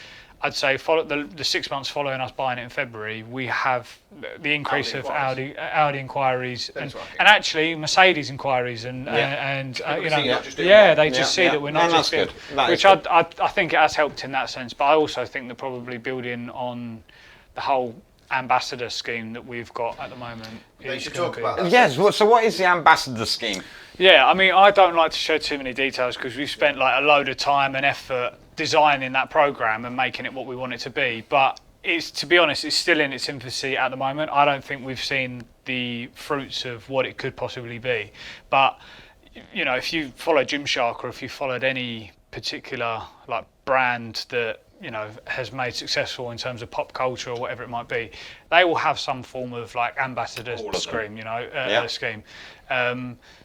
I'd say the 6 months following us buying it in February, we have the increase of Audi inquiries and actually Mercedes inquiries and they just see that we're not just good, which I think it has helped in that sense. But I also think that probably building on the whole ambassador scheme that we've got at the moment. You should talk about that. Yes. So what is the ambassador scheme? Yeah, I mean, I don't like to share too many details because we've spent like a load of time and effort designing that program and making it what we want it to be. But to be honest, it's still in its infancy at the moment. I don't think we've seen the fruits of what it could possibly be. But if you follow Gymshark or if you followed any particular like brand that has made successful in terms of pop culture or whatever it might be, they will have some form of like ambassador scheme, scheme.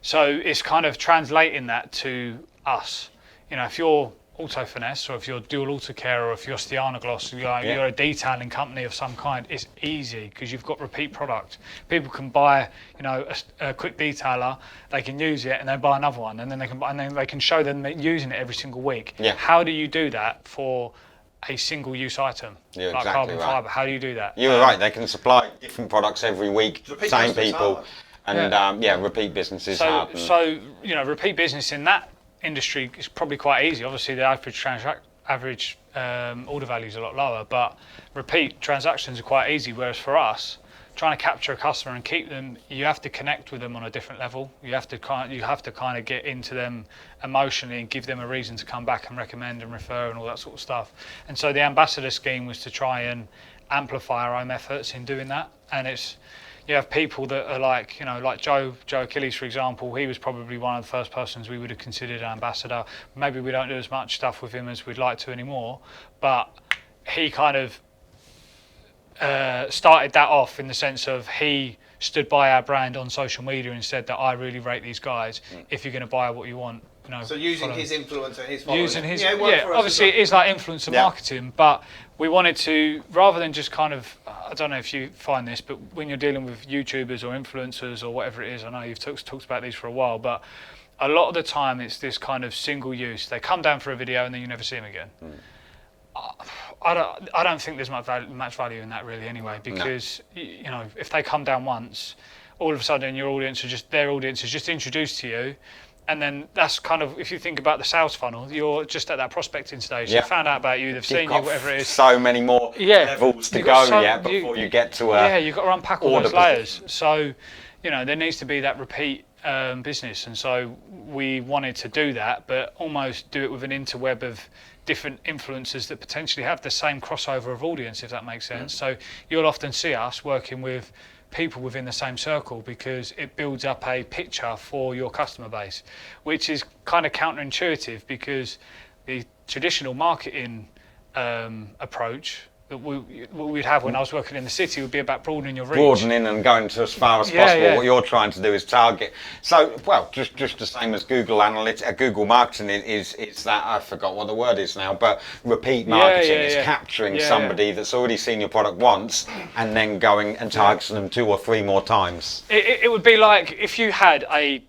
So it's kind of translating that to us. If you're Auto Finesse or if you're Dual Auto Care or if you're Stiana Gloss, you're a detailing company of some kind, it's easy because you've got repeat product. People can buy, a quick detailer, they can use it and then buy another one, and then they can show them using it every single week. Yeah. How do you do that for a single-use item like exactly carbon fibre? How do you do that? You were right. They can supply different products every week, same people, and repeat business is hard. So repeat business in that industry is probably quite easy. Obviously, the average order value is a lot lower, but repeat transactions are quite easy. Whereas for us, trying to capture a customer and keep them, you have to connect with them on a different level. You have to kind of get into them emotionally and give them a reason to come back and recommend and refer and all that sort of stuff. And so the ambassador scheme was to try and amplify our own efforts in doing that. And you have people that are like Joe Achilles, for example. He was probably one of the first persons we would have considered an ambassador. Maybe we don't do as much stuff with him as we'd like to anymore, but he kind of started that off in the sense of he stood by our brand on social media and said that I really rate these guys. If you're going to buy what you want, so using his influence and his following. Obviously it is like influencer marketing, but we wanted to, rather than just kind of, I don't know if you find this, but when you're dealing with YouTubers or influencers or whatever it is, I know you've talked about these for a while, but a lot of the time it's this kind of single use. They come down for a video and then you never see them again. I don't think there's much value in that really anyway, because if they come down once, all of a sudden their audience is just introduced to you, and then that's kind of, if you think about the sales funnel, you're just at that prospecting stage. They found out about you, they've seen you, whatever it is. So many more levels to go before you get to you've got to unpack all those layers. So there needs to be that repeat business, and so we wanted to do that, but almost do it with an interweb of different influencers that potentially have the same crossover of audience, if that makes sense. So you'll often see us working with people within the same circle because it builds up a picture for your customer base, which is kind of counterintuitive because the traditional marketing approach that we'd have when I was working in the city would be about broadening your reach. Broadening and going to as far as possible. Yeah. What you're trying to do is target. So, well, just the same as Google Analytics, Google Marketing is that, I forgot what the word is now, but repeat marketing is capturing somebody that's already seen your product once and then going and targeting them 2 or 3 more times. It would be like if you had a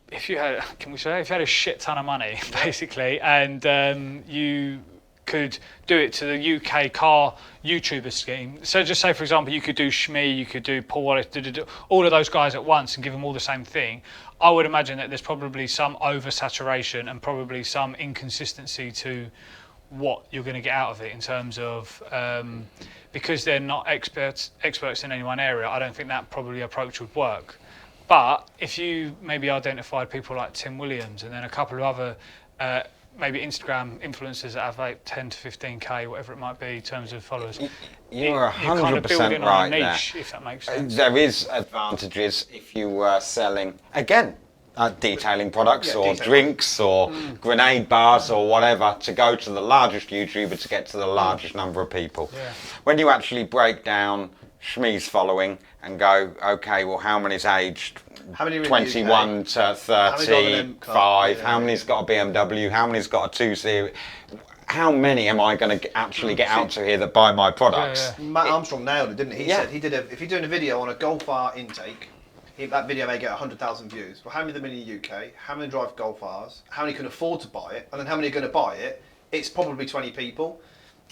shit ton of money, basically, and you could do it to the UK car YouTuber scheme. So just say, for example, you could do Shmee, you could do Paul Wallace, all of those guys at once and give them all the same thing. I would imagine that there's probably some oversaturation and probably some inconsistency to what you're going to get out of it in terms of because they're not experts in any one area. I don't think that probably approach would work. But if you maybe identified people like Tim Williams and then a couple of other maybe Instagram influencers that have like 10 to 15k, whatever it might be, in terms of followers. You're 100% kind of building right on a niche, there. if that makes sense. There is advantages if you were selling, again, detailing products or drinks or grenade bars or whatever, to go to the largest YouTuber to get to the largest number of people. Yeah. When you actually break down Shmee's following and go, okay, well, how many's aged 21 to 35, how many's got a BMW, how many's got a 2 Series, how many am I going to actually get out to here that buy my products? Matt Armstrong nailed it, didn't he? He said if you're doing a video on a Golf R intake, that video may get 100,000 views. Well, how many of them in the UK? How many drive Golf Rs? How many can afford to buy it? And then how many are going to buy it? It's probably 20 people.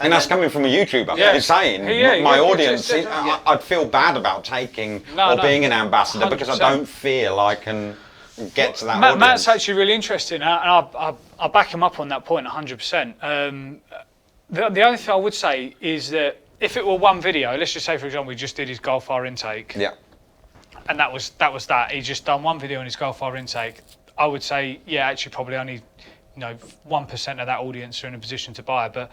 And that's coming from a YouTuber. He's saying, my audience, I'd feel bad about taking being an ambassador 100%. Because I don't feel I can get to that audience. Matt's actually really interesting, and I back him up on that point 100%. The only thing I would say is that if it were one video, let's just say, for example, we just did his Golf R intake. Yeah. And that was that. He's just done one video on his Golf R intake. I would say, actually probably only 1% of that audience are in a position to buy. But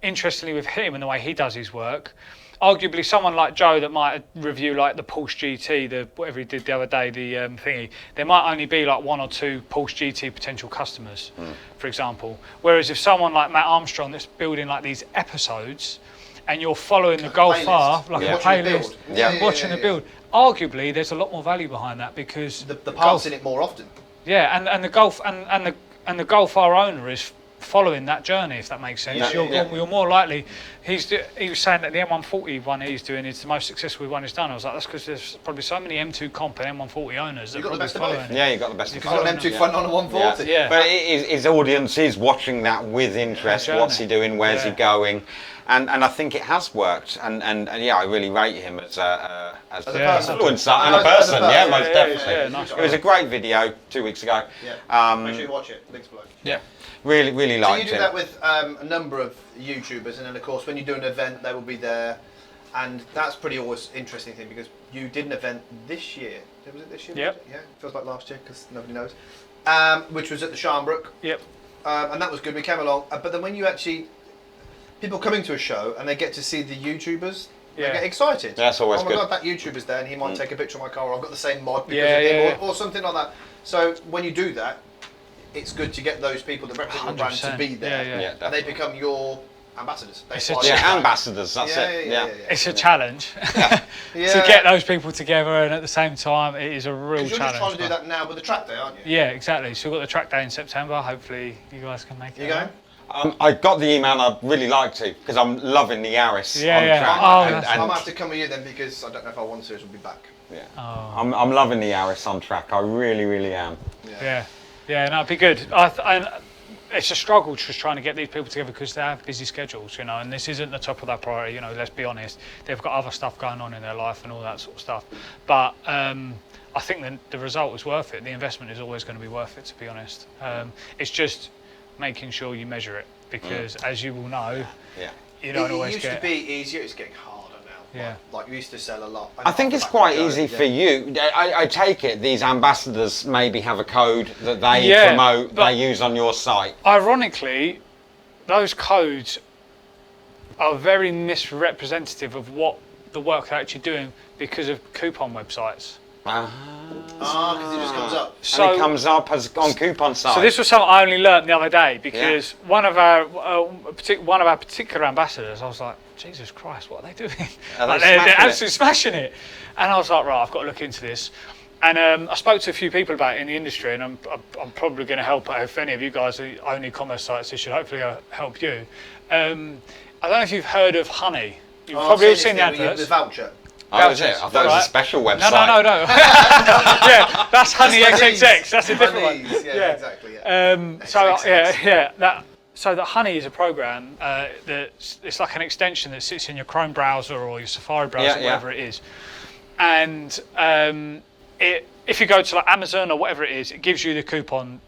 interestingly, with him and the way he does his work, arguably someone like Joe that might review like the Porsche GT, whatever he did the other day, the thingy, there might only be like 1 or 2 Porsche GT potential customers, for example. Whereas if someone like Matt Armstrong that's building like these episodes, and you're following the Golf R like a playlist, watching the build, arguably there's a lot more value behind that because the parts in it more often. Yeah, and the Golf and the Golf R owner is following that journey, if that makes sense. You're more likely. He was saying that the M140 one he's doing is the most successful one he's done. I was like, that's because there's probably so many M2 Comp and M140 owners that are probably following. Yeah, you got the best. You've got an M2 front on a 140. Yeah. But his audience is watching that with interest. What's he doing? Where's he going? And I think it has worked. And I really rate him as a influencer and a person. Yeah, most definitely. Nice. It was a great video 2 weeks ago. Yeah. Make sure you watch it. Links below. Yeah. Really liked it. So you do that with a number of YouTubers, and then of course when you do an event, they will be there, and that's pretty always interesting thing because you did an event this year. Was it this year? Yep. Yeah. Feels like last year because nobody knows. Which was at the Sharnbrook. Yep. And that was good. We came along, but then when you actually people coming to a show and they get to see the YouTubers. They get excited. That's always good. Oh my God, that YouTuber's there, and he might take a picture of my car, or I've got the same mod because of him, or something like that. So when you do that, it's good to get those people that represent your brand to be there, and they become your ambassadors. Ambassadors. That's it. Yeah. It's a challenge to get those people together, and at the same time, it is a real challenge. You're just trying to do that now with the track day, aren't you? Yeah, exactly. So we've got the track day in September. Hopefully, you guys can make it. You going? I got the email and I'd really like to because I'm loving the Yaris on track. I might have to come with you then because I don't know if I want to, so we'll be back. Yeah. I'm loving the Yaris on track. I really am. Yeah, no, it'd be good. It's a struggle just trying to get these people together because they have busy schedules, and this isn't the top of their priority, let's be honest. They've got other stuff going on in their life and all that sort of stuff. But I think the result is worth it. The investment is always going to be worth it, to be honest. It's just making sure you measure it because, as you will know, you don't always get... It used to be easier, it's getting harder now. Yeah. Like you used to sell a lot. I think it's quite easy for you. I take it these ambassadors maybe have a code that they promote, they use on your site. Ironically, those codes are very misrepresentative of what the work they're actually doing because of coupon websites. Because it just comes up. So, and it comes up as on coupon sites. So this was something I only learnt the other day because one of our particular ambassadors, I was like, Jesus Christ, what are they doing? They're absolutely smashing it. And I was like, right, I've got to look into this. And I spoke to a few people about it in the industry, and I'm probably going to help out. If any of you guys own e-commerce sites, this should hopefully help you. I don't know if you've heard of Honey. You've probably all seen the adverts. The voucher. Oh, is it? I thought it was a special website. No. Yeah, that's Honey XXX. That's a different one. Yeah, exactly. Yeah. So the Honey is a program it's like an extension that sits in your Chrome browser or your Safari browser, whatever it is. And if you go to like Amazon or whatever it is, it gives you the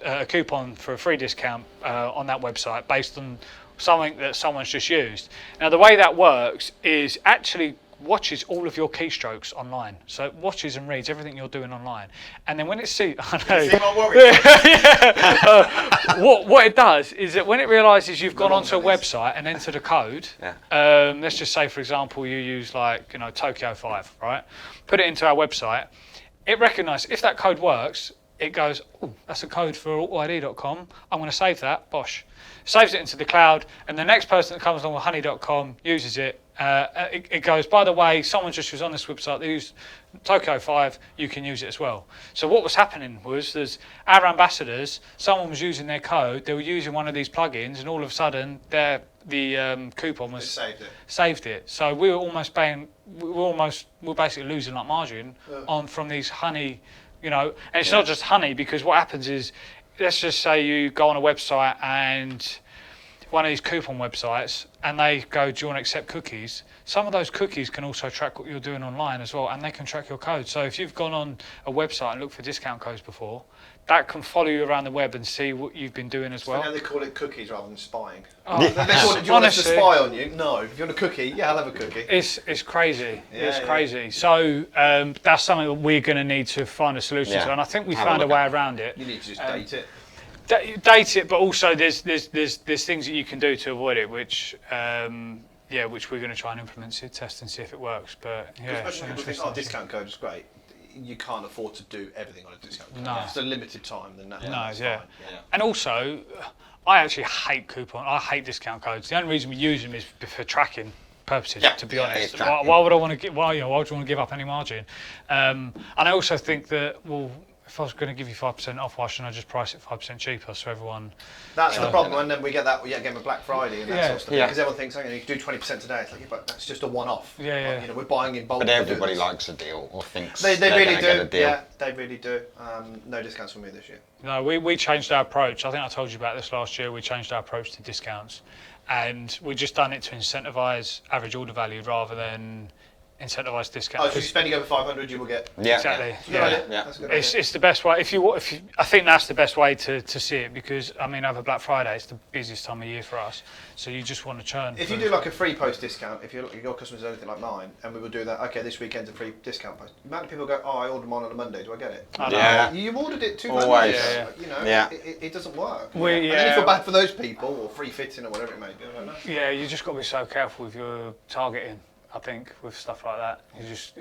a coupon for a free discount on that website based on something that someone's just used. Now the way that works is actually watches all of your keystrokes online. So it watches and reads everything you're doing online. And then when it sees... what it does is that when it realises you've gone onto a website and entered a code, let's just say, for example, you use Tokyo 5, right? Put it into our website. It recognises if that code works, it goes, oh, that's a code for AUTOID.com. I'm going to save that. Bosh. Saves it into the cloud, and the next person that comes along with honey.com uses it. It goes, by the way, someone just was on this website, they used Tokyo 5, you can use it as well. So what was happening was there's our ambassadors, someone was using their code, they were using one of these plugins, and all of a sudden the coupon was saved it. So we were we're basically losing like margin from these Honey, and it's not just Honey, because what happens is, let's just say you go on a website and one of these coupon websites and they go, do you want to accept cookies? Some of those cookies can also track what you're doing online as well, and they can track your code. So if you've gone on a website and looked for discount codes before, that can follow you around the web and see what you've been doing as well. So now they call it cookies rather than spying. Oh, do you want us to spy on you? No. If you want a cookie, I'll have a cookie. It's crazy. Crazy. So that's something that we're going to need to find a solution to, and I think we found a way around it. You need to just date it. Date it, but also there's things that you can do to avoid it, which which we're going to try and implement, test and see if it works. But especially people think, discount code is great. You can't afford to do everything on a discount code. No. If it's a limited time, then that's fine. And also, I actually hate discount codes. The only reason we use them is for tracking purposes, to be honest. Why would I want to give? Why would you want to give up any margin? And I also think that, well, if I was going to give you 5% off, why shouldn't I just price it 5% cheaper so everyone... That's the problem, and then we get that again with Black Friday and that sort of stuff. Because everyone thinks, you can do 20% today. It's like, but that's just a one-off. We're buying in bulk. But everybody likes a deal or thinks they really do. Get a deal. Yeah, they really do. No discounts for me this year. No, we changed our approach. I think I told you about this last year. We changed our approach to discounts, and we just done it to incentivise average order value rather than incentivise discount. Oh, so you're spending over 500, you will get. Exactly. That's a good idea. It's the best way. I think that's the best way to see it, because over Black Friday it's the busiest time of year for us. So you just want to churn. If you do like a free post discount, if your customers do anything like mine, and we will do that. Okay, this weekend's a free discount post. The amount of people go, I ordered mine on a Monday. Do I get it? You ordered it 2 Mondays. It doesn't work. And then you feel bad for those people, or free fitting or whatever it may be. I don't know. Yeah, you just got to be so careful with your targeting. I think with stuff like that, you just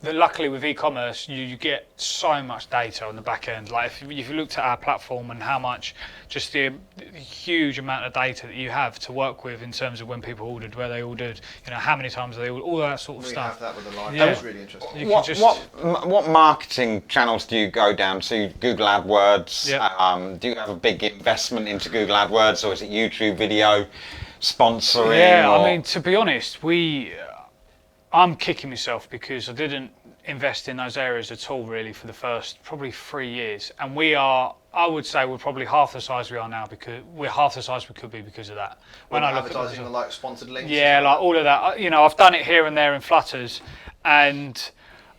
luckily with e-commerce, you get so much data on the back end. Like if you looked at our platform and how much, just the huge amount of data that you have to work with in terms of when people ordered, where they ordered, how many times they ordered, all that sort of stuff. We have that with the live. That was really interesting. What marketing channels do you go down to? Google AdWords. Do you have a big investment into Google AdWords, or is it YouTube video? Sponsoring? Yeah, to be honest, I'm kicking myself because I didn't invest in those areas at all really for the first probably 3 years, and I would say we're probably half the size we are now, because we're half the size we could be because of that. When I look advertising on like sponsored links. Yeah, like all of that. I've done it here and there in flutters, and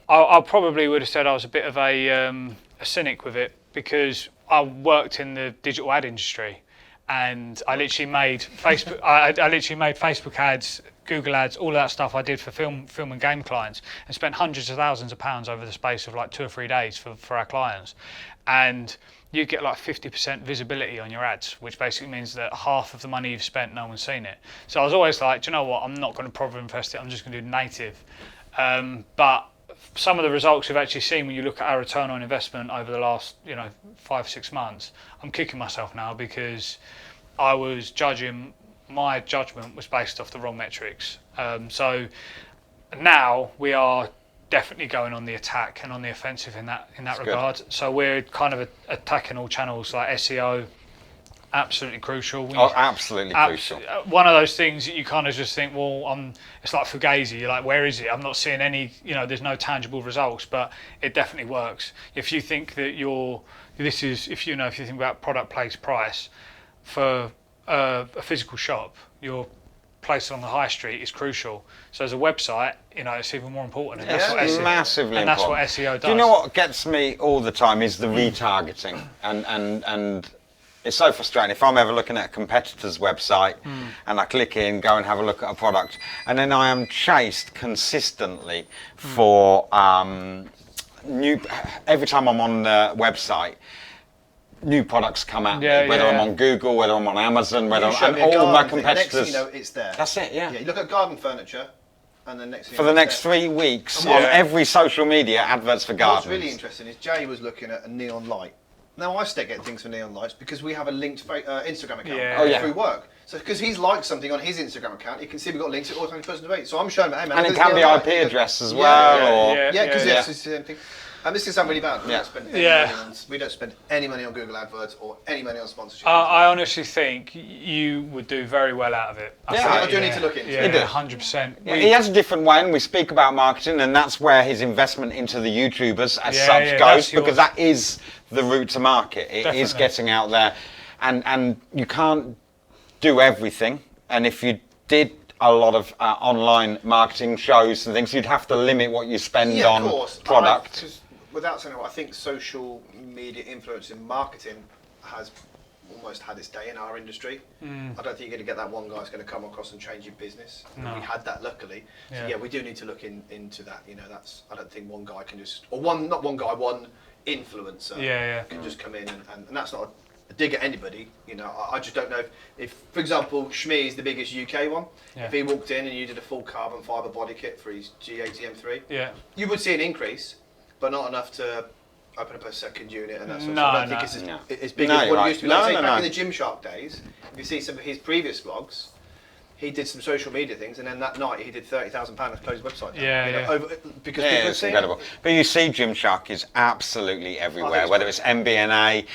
I probably would have said I was a bit of a cynic with it, because I worked in the digital ad industry. and I literally made Facebook. I literally made Facebook ads, Google ads, all of that stuff I did for film and game clients, and spent hundreds of thousands of pounds over the space of like 2 or 3 days for our clients. And you get like 50% visibility on your ads, which basically means that half of the money you've spent, no one's seen it. So I was always like, do you know what? I'm not going to proper invest it. I'm just going to do native. But some of the results we've actually seen when you look at our return on investment over the last, 5-6 months, I'm kicking myself now because I was my judgment was based off the wrong metrics. So now we are definitely going on the attack and on the offensive in that regard. Good. So we're kind of attacking all channels like SEO. Absolutely crucial. Absolutely crucial. One of those things that you kind of just think, well, it's like Fugazi. You're like, where is it? I'm not seeing any. There's no tangible results, but it definitely works. If you think that if you think about product, place, price for a physical shop, your place on the high street is crucial. So as a website, it's even more important. And that's massively important. That's what SEO does. Do you know what gets me all the time is the retargeting, and it's so frustrating. If I'm ever looking at a competitor's website and I click in, go and have a look at a product, and then I am chased consistently for every time I'm on the website, new products come out, whether I'm on Google, whether I'm on Amazon, whether all my competitors. Next thing it's there. That's it, Yeah, you look at garden furniture, and the next thing for the next 3 weeks on every social media, adverts for gardens. What's really interesting is Jay was looking at a neon light. Now I still get things for neon lights because we have a linked Instagram account through work. So because he's liked something on his Instagram account, he can see we've got links to all the person debate. So I'm showing him, hey man, and it can be IP address as well. Because it's the same thing. And this is something really bad. We don't spend any money on Google AdWords or any money on sponsorship. I honestly think you would do very well out of it. I do need to look into it. Yeah, 100%. He has a different way, and we speak about marketing, and that's where his investment into the YouTubers as such goes, because that is the route to market. It is getting out there, and you can't do everything. And if you did a lot of online marketing shows and things, you'd have to limit what you spend on product. Without saying what I think social media influencing marketing has almost had its day in our industry. I don't think you're going to get that one guy who's going to come across and change your business. No. We had that luckily. So we do need to look into that. I don't think one guy can just, one influencer can just come in and that's not a dig at anybody. I just don't know if for example, Shmi is the biggest UK one. Yeah. If he walked in and you did a full carbon fibre body kit for his G80 M3, you would see an increase, but not enough to open up a second unit and that sort of stuff. I don't think it's as big as what it used to be. Back in the Gymshark days, if you see some of his previous vlogs, he did some social media things, and then that night he did £30,000 to close his website down. Because people it's incredible. But you see Gymshark is absolutely everywhere, whether it's NBA,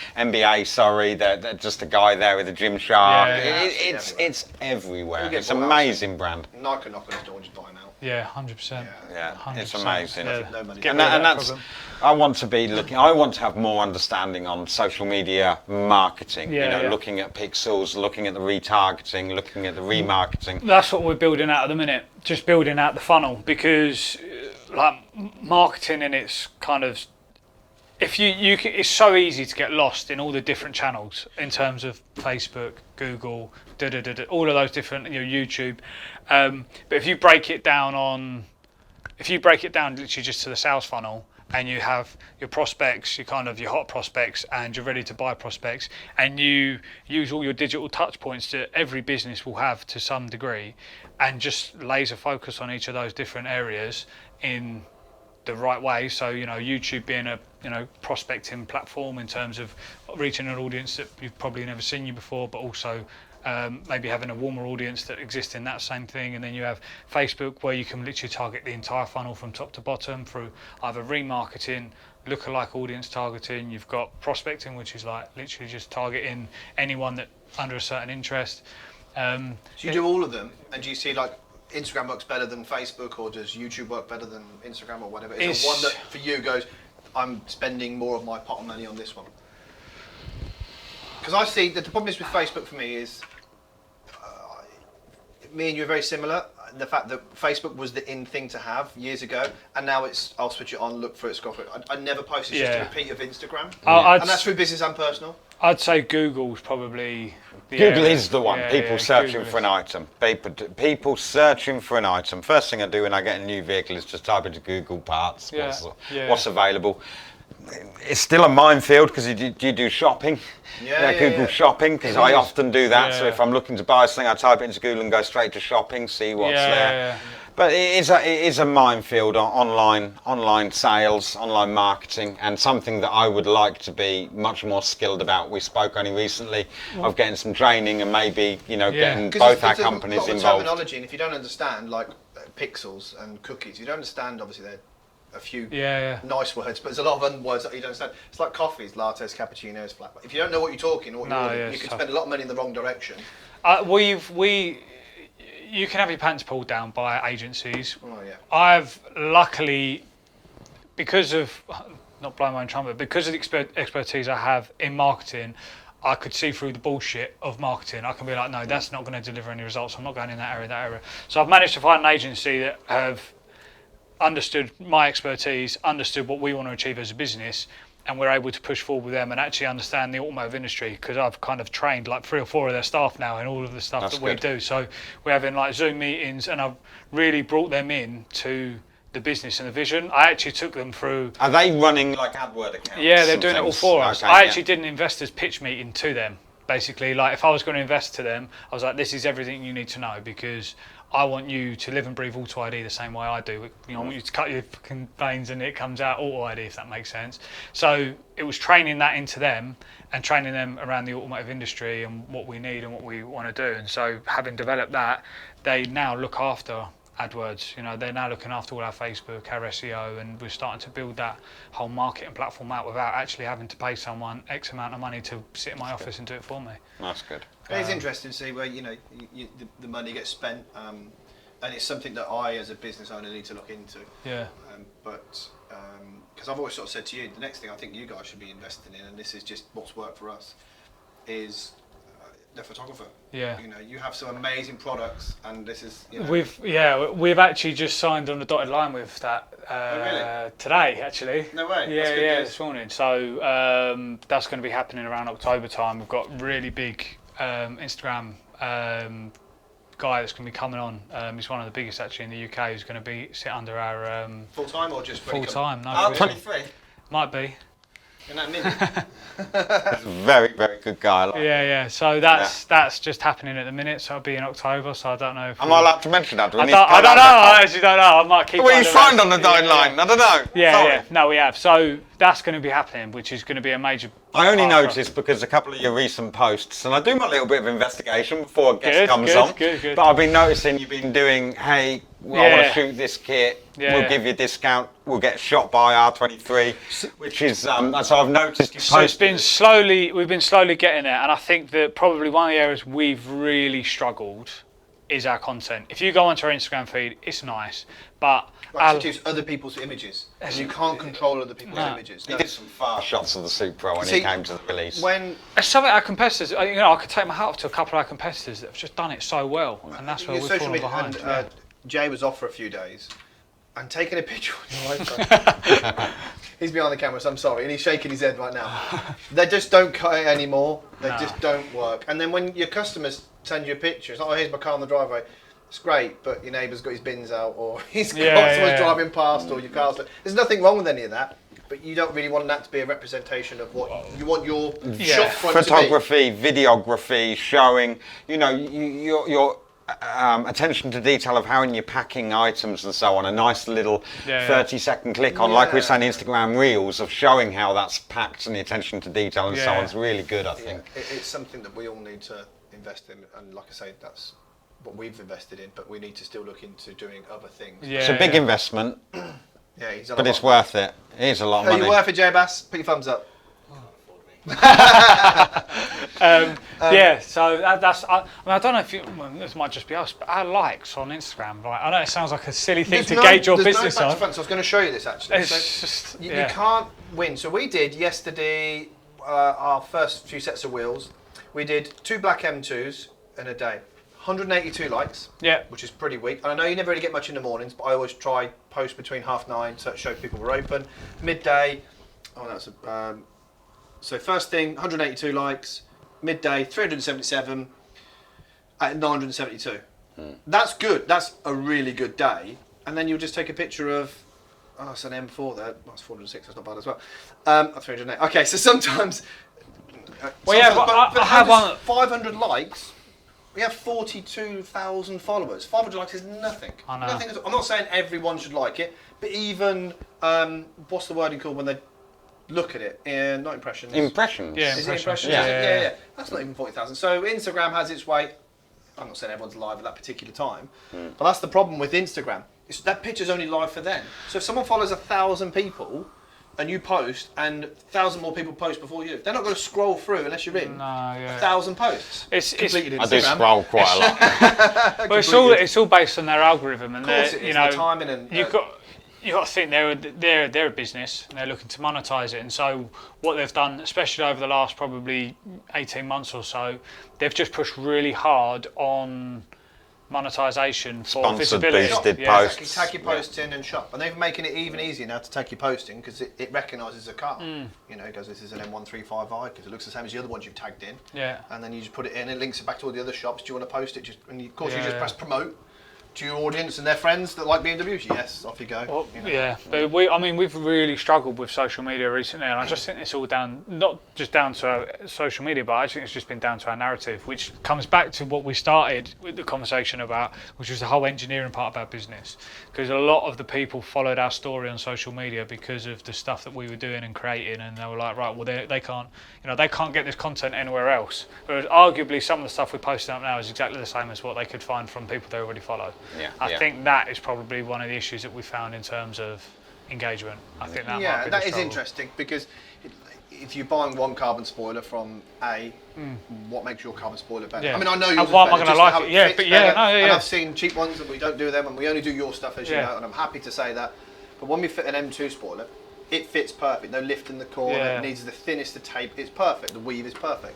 they're just a guy there with a Gymshark. It's everywhere. It's an amazing brand. Nike can knock on his door and just buy him out. Yeah, 100%. Yeah, 100%. It's amazing. No money. And that's. I want to have more understanding on social media marketing. Looking at pixels, looking at the retargeting, looking at the remarketing. That's what we're building out at the minute. Just building out the funnel, because like marketing in its kind of, if it's so easy to get lost in all the different channels in terms of Facebook, Google, all of those different, YouTube. But if you break it down literally just to the sales funnel, and you have your prospects, your hot prospects, and your ready to buy prospects, and you use all your digital touch points that every business will have to some degree, and just laser focus on each of those different areas in the right way. So YouTube being a prospecting platform in terms of reaching an audience that you've probably never seen you before, but also maybe having a warmer audience that exists in that same thing. And then you have Facebook, where you can literally target the entire funnel from top to bottom through either remarketing, lookalike audience targeting. You've got prospecting, which is like literally just targeting anyone that under a certain interest. So you do all of them, and do you see like Instagram works better than Facebook, or does YouTube work better than Instagram, or whatever? Is there one that for you goes, I'm spending more of my pot of money on this one? Because I see that the problem is with Facebook for me is, me and you are very similar. The fact that Facebook was the in thing to have years ago, and now it's I'll switch it on, look for it, scroll for it. I never post, it's just a repeat of Instagram, and that's through business and personal. I'd say Google's probably... Google is the one. People searching Google for an item. People searching for an item. First thing I do when I get a new vehicle is just type into Google parts. What's available. It's still a minefield because you do shopping. Google shopping, because I often do that. So if I'm looking to buy something, I type it into Google and go straight to shopping, see what's there. But it is a minefield on online sales, online marketing, and something that I would like to be much more skilled about. We spoke only recently of getting some training and maybe getting both our companies involved. Terminology, and if you don't understand like pixels and cookies, you don't understand obviously they're a few nice words, but there's a lot of other words that you don't understand. It's like coffees, lattes, cappuccinos, flat. If you don't know what you're talking or what you're ordering, you could spend a lot of money in the wrong direction. You can have your pants pulled down by agencies. Oh, yeah. I've luckily, because of, not blowing my own trumpet, because of the expertise I have in marketing, I could see through the bullshit of marketing. I can be like, no, that's not going to deliver any results. I'm not going in that area. So I've managed to find an agency that have understood my expertise, understood what we want to achieve as a business, and we're able to push forward with them and actually understand the automotive industry, because I've kind of trained like 3 or 4 of their staff now in all of the stuff that we do. So we're having like Zoom meetings, and I've really brought them in to the business and the vision. I actually took them through... Are they running like AdWord accounts? Yeah, they're doing it all for us. I actually did an investors pitch meeting to them. Basically, like if I was going to invest to them, I was like, this is everything you need to know, because I want you to live and breathe AUTOID the same way I do. I want you to cut your fucking veins and it comes out AUTOID, if that makes sense. So it was training that into them and training them around the automotive industry and what we need and what we want to do. And so having developed that, they now look after AdWords. They're now looking after all our Facebook, our SEO, and we're starting to build that whole marketing platform out without actually having to pay someone X amount of money to sit in my office and do it for me. That's good. It's interesting to see where the money gets spent, and it's something that I, as a business owner, need to look into. But because I've always sort of said to you, the next thing I think you guys should be investing in, and this is just what's worked for us, is the photographer. You have some amazing products, and this is. We've actually just signed on the dotted line with that today. Actually. No way. This morning. So that's going to be happening around October time. We've got really big Instagram guy that's going to be coming on. He's one of the biggest actually in the UK. Who's going to sit under our full time or just full time? No, 23. Might be. In that minute. He's a very, very good guy. So that's just happening at the minute. So it'll be in October. So I don't know. Am I allowed to mention that? I don't know. I actually don't know. I might keep. Well, you signed on the dotted line. I don't know. Yeah. No, we have. So that's going to be happening, which is going to be a major. I only noticed because a couple of your recent posts, and I do my little bit of investigation before a guest comes on. Good. But I've been noticing you've been doing, I want to shoot this kit. We'll give you a discount. We'll get shot by R23, which is so I've noticed you posted. So we've been slowly getting there, and I think that probably one of the areas we've really struggled is our content. If you go onto our Instagram feed, it's nice, but to use other people's images. You can't control other people's images. You did some far shots of the Supra when it came to the release. It's something our competitors, I could take my hat off to a couple of our competitors that have just done it so well, and that's where we've fallen behind. Jay was off for a few days, and taking a picture on your iPhone. He's behind the camera, so I'm sorry, and he's shaking his head right now. They just don't cut it anymore. They just don't work. And then when your customers send you a picture, it's like, oh, here's my car on the driveway. It's great, but your neighbour's got his bins out, or he's got someone's driving past, or your car's. There's nothing wrong with any of that, but you don't really want that to be a representation of what you want your shop front photography, videography, showing. Your attention to detail of how you're packing items and so on. A nice little 30-second click on, like we say, Instagram Reels of showing how that's packed and the attention to detail and so on. It's really good, I think. It's something that we all need to invest in, and like I say, that's what we've invested in, but we need to still look into doing other things. It's a big investment, but it's worth it. It is a lot of money. Are you worth it, J Bass? Put your thumbs up. So that's. I don't know if this might just be us, but our likes on Instagram. Like, I know it sounds like a silly thing to gauge your business on. So I was going to show you this actually. You can't win. So we did yesterday our first few sets of wheels. We did 2 black M2s in a day. 182 likes, which is pretty weak. And I know you never really get much in the mornings, but I always try post between 9:30 so it showed people were open. Midday, that's So first thing, 182 likes. Midday, 377. At 972. That's good. That's a really good day. And then you'll just take a picture of. Oh, it's an M4 there. That's 406. That's not bad as well. 308. Okay, so sometimes. Well, yeah, but I have one. 500 likes. We have 42,000 followers. 500 likes is nothing. I know. Nothing. I'm not saying everyone should like it, but even what's the wording called when they look at it? Not impressions. Impressions. Yeah, Is it impressions? Yeah. Yeah. That's not even 40,000. So Instagram has its way. I'm not saying everyone's live at that particular time, but that's the problem with Instagram. That picture's only live for them. So if someone follows 1,000 people and you post and 1,000 more people post before you, they're not going to scroll through unless you're in 1,000 posts. It's completely I do scroll quite a lot. But it's all based on their algorithm, and the timing and you've got to think they're a business and they're looking to monetize it. And so what they've done, especially over the last probably 18 months or so, they've just pushed really hard on monetization for Sponsored, visibility. boosted posts. Exactly, tag your posts in and shop. And they're making it even easier now to tag your posting because it recognises a car. You know, it goes, this is an M135i because it looks the same as the other ones you've tagged in. Yeah. And then you just put it in and it links it back to all the other shops. Do you want to post it? Of course, you just press promote to your audience and their friends that like BMWs. Yes, off you go. Well, yeah, but we've really struggled with social media recently, and I just think it's all not just down to our social media, but I think it's just been down to our narrative, which comes back to what we started with the conversation about, which was the whole engineering part of our business. Because a lot of the people followed our story on social media because of the stuff that we were doing and creating, and they were like, right, well, they can't get this content anywhere else. Whereas arguably some of the stuff we're posting up now is exactly the same as what they could find from people they already follow. I think that is probably one of the issues that we found in terms of engagement. I think that might be that the is struggle. Interesting because if you're buying one carbon spoiler from A, what makes your carbon spoiler better? Yeah. I mean, I know yours And why is am I better, going to just like how it? Yeah, fits but better. And I've seen cheap ones and we don't do them and we only do your stuff, as you know, and I'm happy to say that. But when we fit an M2 spoiler, it fits perfect. No lift in the corner. It needs the thinnest of tape. It's perfect. The weave is perfect.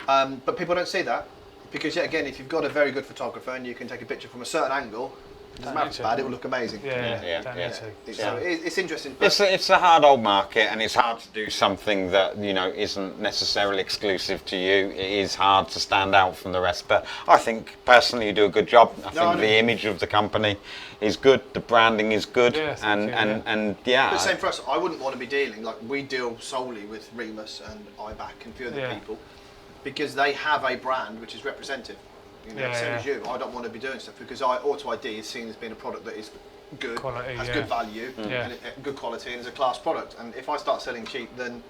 But people don't see that because, again, if you've got a very good photographer and you can take a picture from a certain angle, it doesn't matter if it's bad, it will look amazing. So it's interesting. It's a hard old market, and it's hard to do something that isn't necessarily exclusive to you. It is hard to stand out from the rest, but I think personally you do a good job. I think the image of the company is good, the branding is good, and But same for us. I wouldn't want to be dealing like we deal solely with Remus and IBAC and a few other people because they have a brand which is representative. Same as you. I don't want to be doing stuff because AUTOID is seen as being a product that is good, quality, has good value, and good quality, and is a class product. And if I start selling cheap, then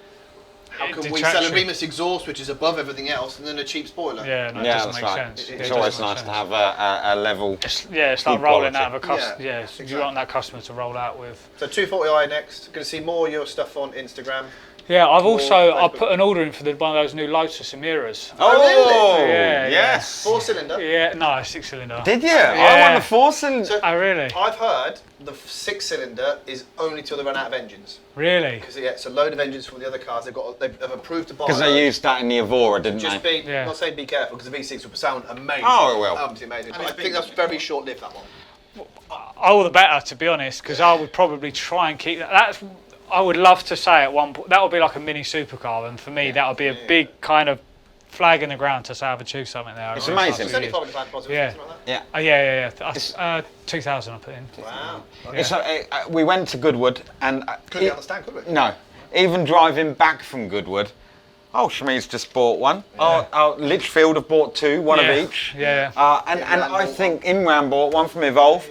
how can we sell a Remus exhaust which is above everything else and then a cheap spoiler? It doesn't make sense. It's always nice to have a level. It's like rolling out of a customer. Exactly. You want that customer to roll out with. So 240i next. Going to see more of your stuff on Instagram. Yeah, I put an order in for one of those new Lotus Emiras. Oh, really? Yeah, yes. 4-cylinder? Yeah, no, 6-cylinder. Did you? I want a 4-cylinder. So really? I've heard the 6-cylinder is only till they run out of engines. Really? Because it's a load of engines from the other cars. They've approved to buy. Because they used that in the Evora, didn't they? Not saying be careful because the V6 will sound amazing. Oh, it will. Absolutely amazing. But I think that's very short-lived, that one. All the better, to be honest, because I would probably try and keep that. I would love to say at one point that would be like a mini supercar, and for me that would be a big kind of flag in the ground to say I've achieved something there. It's amazing. It's only followed by positive, something like that. Yeah. 2000 I put in. Wow. Okay. We went to Goodwood and couldn't understand, could we? No, even driving back from Goodwood. Shami's just bought one. Litchfield have bought two, one of each. Yeah. And I think Imran bought one from Evolve.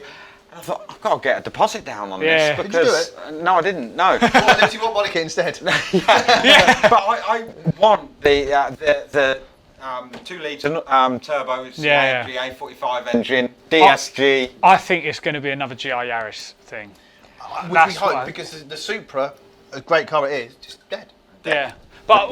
I thought, I've got to get a deposit down on this because... Did you do it? No, I didn't, no. You want body kit instead? But I want the 2-litre turbos, GA45 engine, DSG. I think it's going to be another GR Yaris thing. Which we hope, because the Supra, a great car it is, just dead. Yeah. But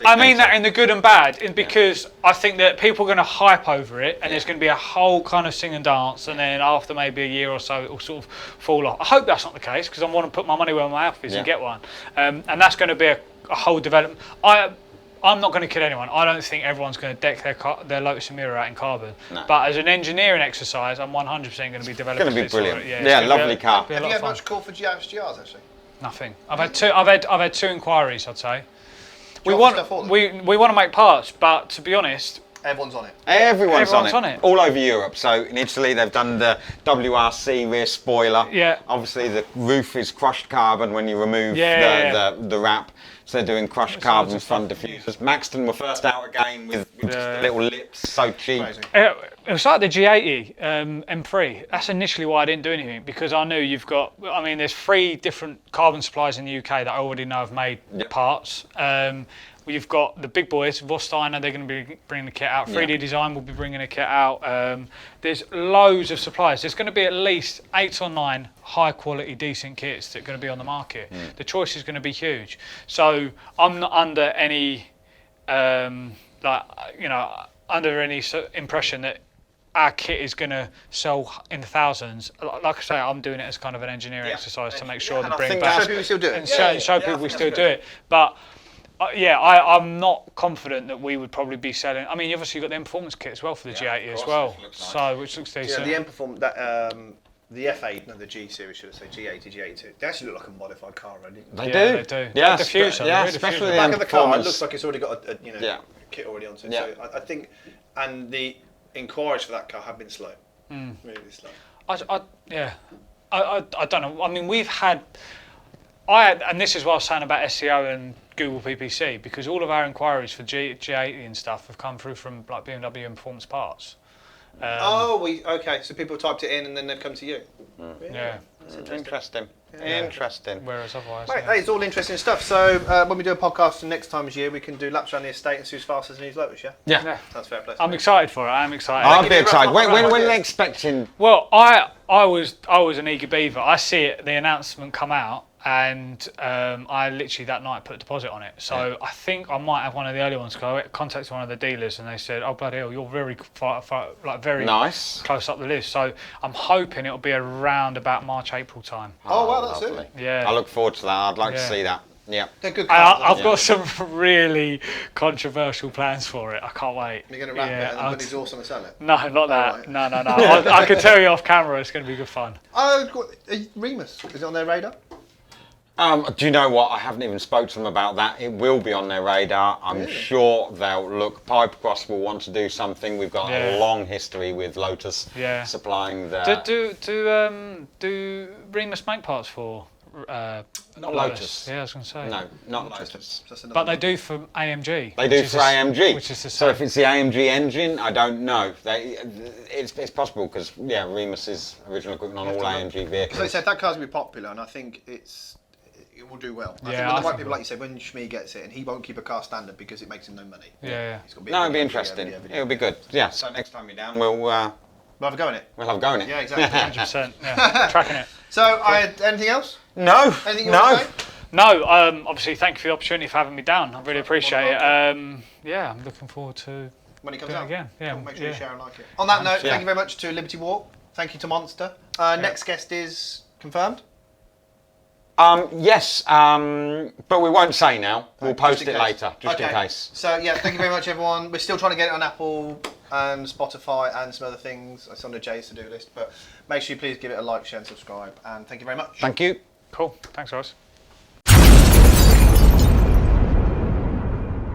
I mean that in the good and bad, because I think that people are going to hype over it, and there's going to be a whole kind of sing and dance, and then after maybe a year or so, it will sort of fall off. I hope that's not the case, because I want to put my money where my mouth is and get one, and that's going to be a whole development. I'm not going to kid anyone. I don't think everyone's going to deck their Lotus Emira out in carbon. No. But as an engineering exercise, I'm 100% going to be developing. It's going to be brilliant. Yeah, lovely car. Have you had much call for GRs actually? Nothing. I've had two inquiries, I'd say. we want to make parts, but to be honest, everyone's on it. Everyone's on it. All over Europe. So in Italy, they've done the WRC rear spoiler. Yeah. Obviously, the roof is crushed carbon when you remove the wrap. So they're doing crushed carbon front diffusers. Maxton were first out again with just the little lips, so cheap. It was like the G80 M3. That's initially why I didn't do anything, because I knew there's 3 different carbon suppliers in the UK that I already know have made parts. You've got the big boys, Vosteiner, they're going to be bringing the kit out. 3D Design will be bringing a kit out. There's loads of suppliers. There's going to be at least 8 or 9 high quality, decent kits that are going to be on the market. The choice is going to be huge. So I'm not under any, impression that our kit is going to sell in the thousands. Like I say, I'm doing it as kind of an engineering exercise to make sure that bring back. Show people we still do it. And show people we still do it. But I'm not confident that we would probably be selling. I mean, you obviously got the M Performance kit as well for the G80 as well, which looks decent. Yeah, the M Performance, the F8, no, the G series, should I say, G80, G82. They actually look like a modified car already. They do. Yeah, especially the back of the car. It looks like it's already got a kit already onto it. So I think, and the inquiries for that car have been slow, really slow. I don't know. I mean, and this is what I was saying about SEO and Google PPC, because all of our inquiries for G80 and stuff have come through from like BMW and Performance Parts. So people typed it in and then they've come to you. Yeah. That's interesting. Whereas otherwise, that is all interesting stuff. So when we do a podcast next time this year, we can do laps around the estate and see who's fastest and who's lowest. Yeah. That's fair play. I'm excited for it. I'm excited. I'll be excited. When are they expecting? Well, I was an eager beaver. I see it, the announcement come out, and I literally that night put a deposit on it. So I think I might have one of the early ones, because I contacted one of the dealers and they said, "Oh bloody hell, you're very very nice, close up the list." So I'm hoping it'll be around about March, April time. Oh wow, that's lovely. Yeah, I look forward to that. I'd like to see that. Yeah, they're good cars. I've got some really controversial plans for it. I can't wait. You're going to wrap it and then put these awesome and sell it? No, not that. Right. No. I can tell you off camera, it's going to be good fun. Remus, is it on their radar? Do you know what? I haven't even spoke to them about that. It will be on their radar. I'm sure they'll look. Pipercross will want to do something. We've got a long history with Lotus supplying the. Do Remus make parts for? Not Lotus. Yeah, I was going to say. No, not Lotus. But they do for AMG. They do for AMG. Which is the same. So if it's the AMG engine, I don't know. It's possible, because Remus is original equipment on all AMG vehicles. So they said that car's going to be popular, and I think it will do well. I think when the right people, like you said, when Shmee gets it, and he won't keep a car standard because it makes him no money. Yeah. It'll be interesting. It'll be good. Yeah. So next time you're down, we'll have a go in it. We'll have a go in it. Yeah, exactly. 100%. Yeah. Tracking it. So, anything else? No. Anything you want to say? No. Obviously, thank you for the opportunity for having me down. I really appreciate it. I'm looking forward to when it comes out again. Yeah. Make sure you share and like it. On that note, thank you very much to Liberty Walk. Thank you to Monster. Next guest is confirmed. Yes, but we won't say now. We'll post it later, just in case. So thank you very much, everyone. We're still trying to get it on Apple and Spotify and some other things. It's on the Jay's to-do list, but make sure you please give it a like, share and subscribe. And thank you very much. Thank you. Cool. Thanks, guys.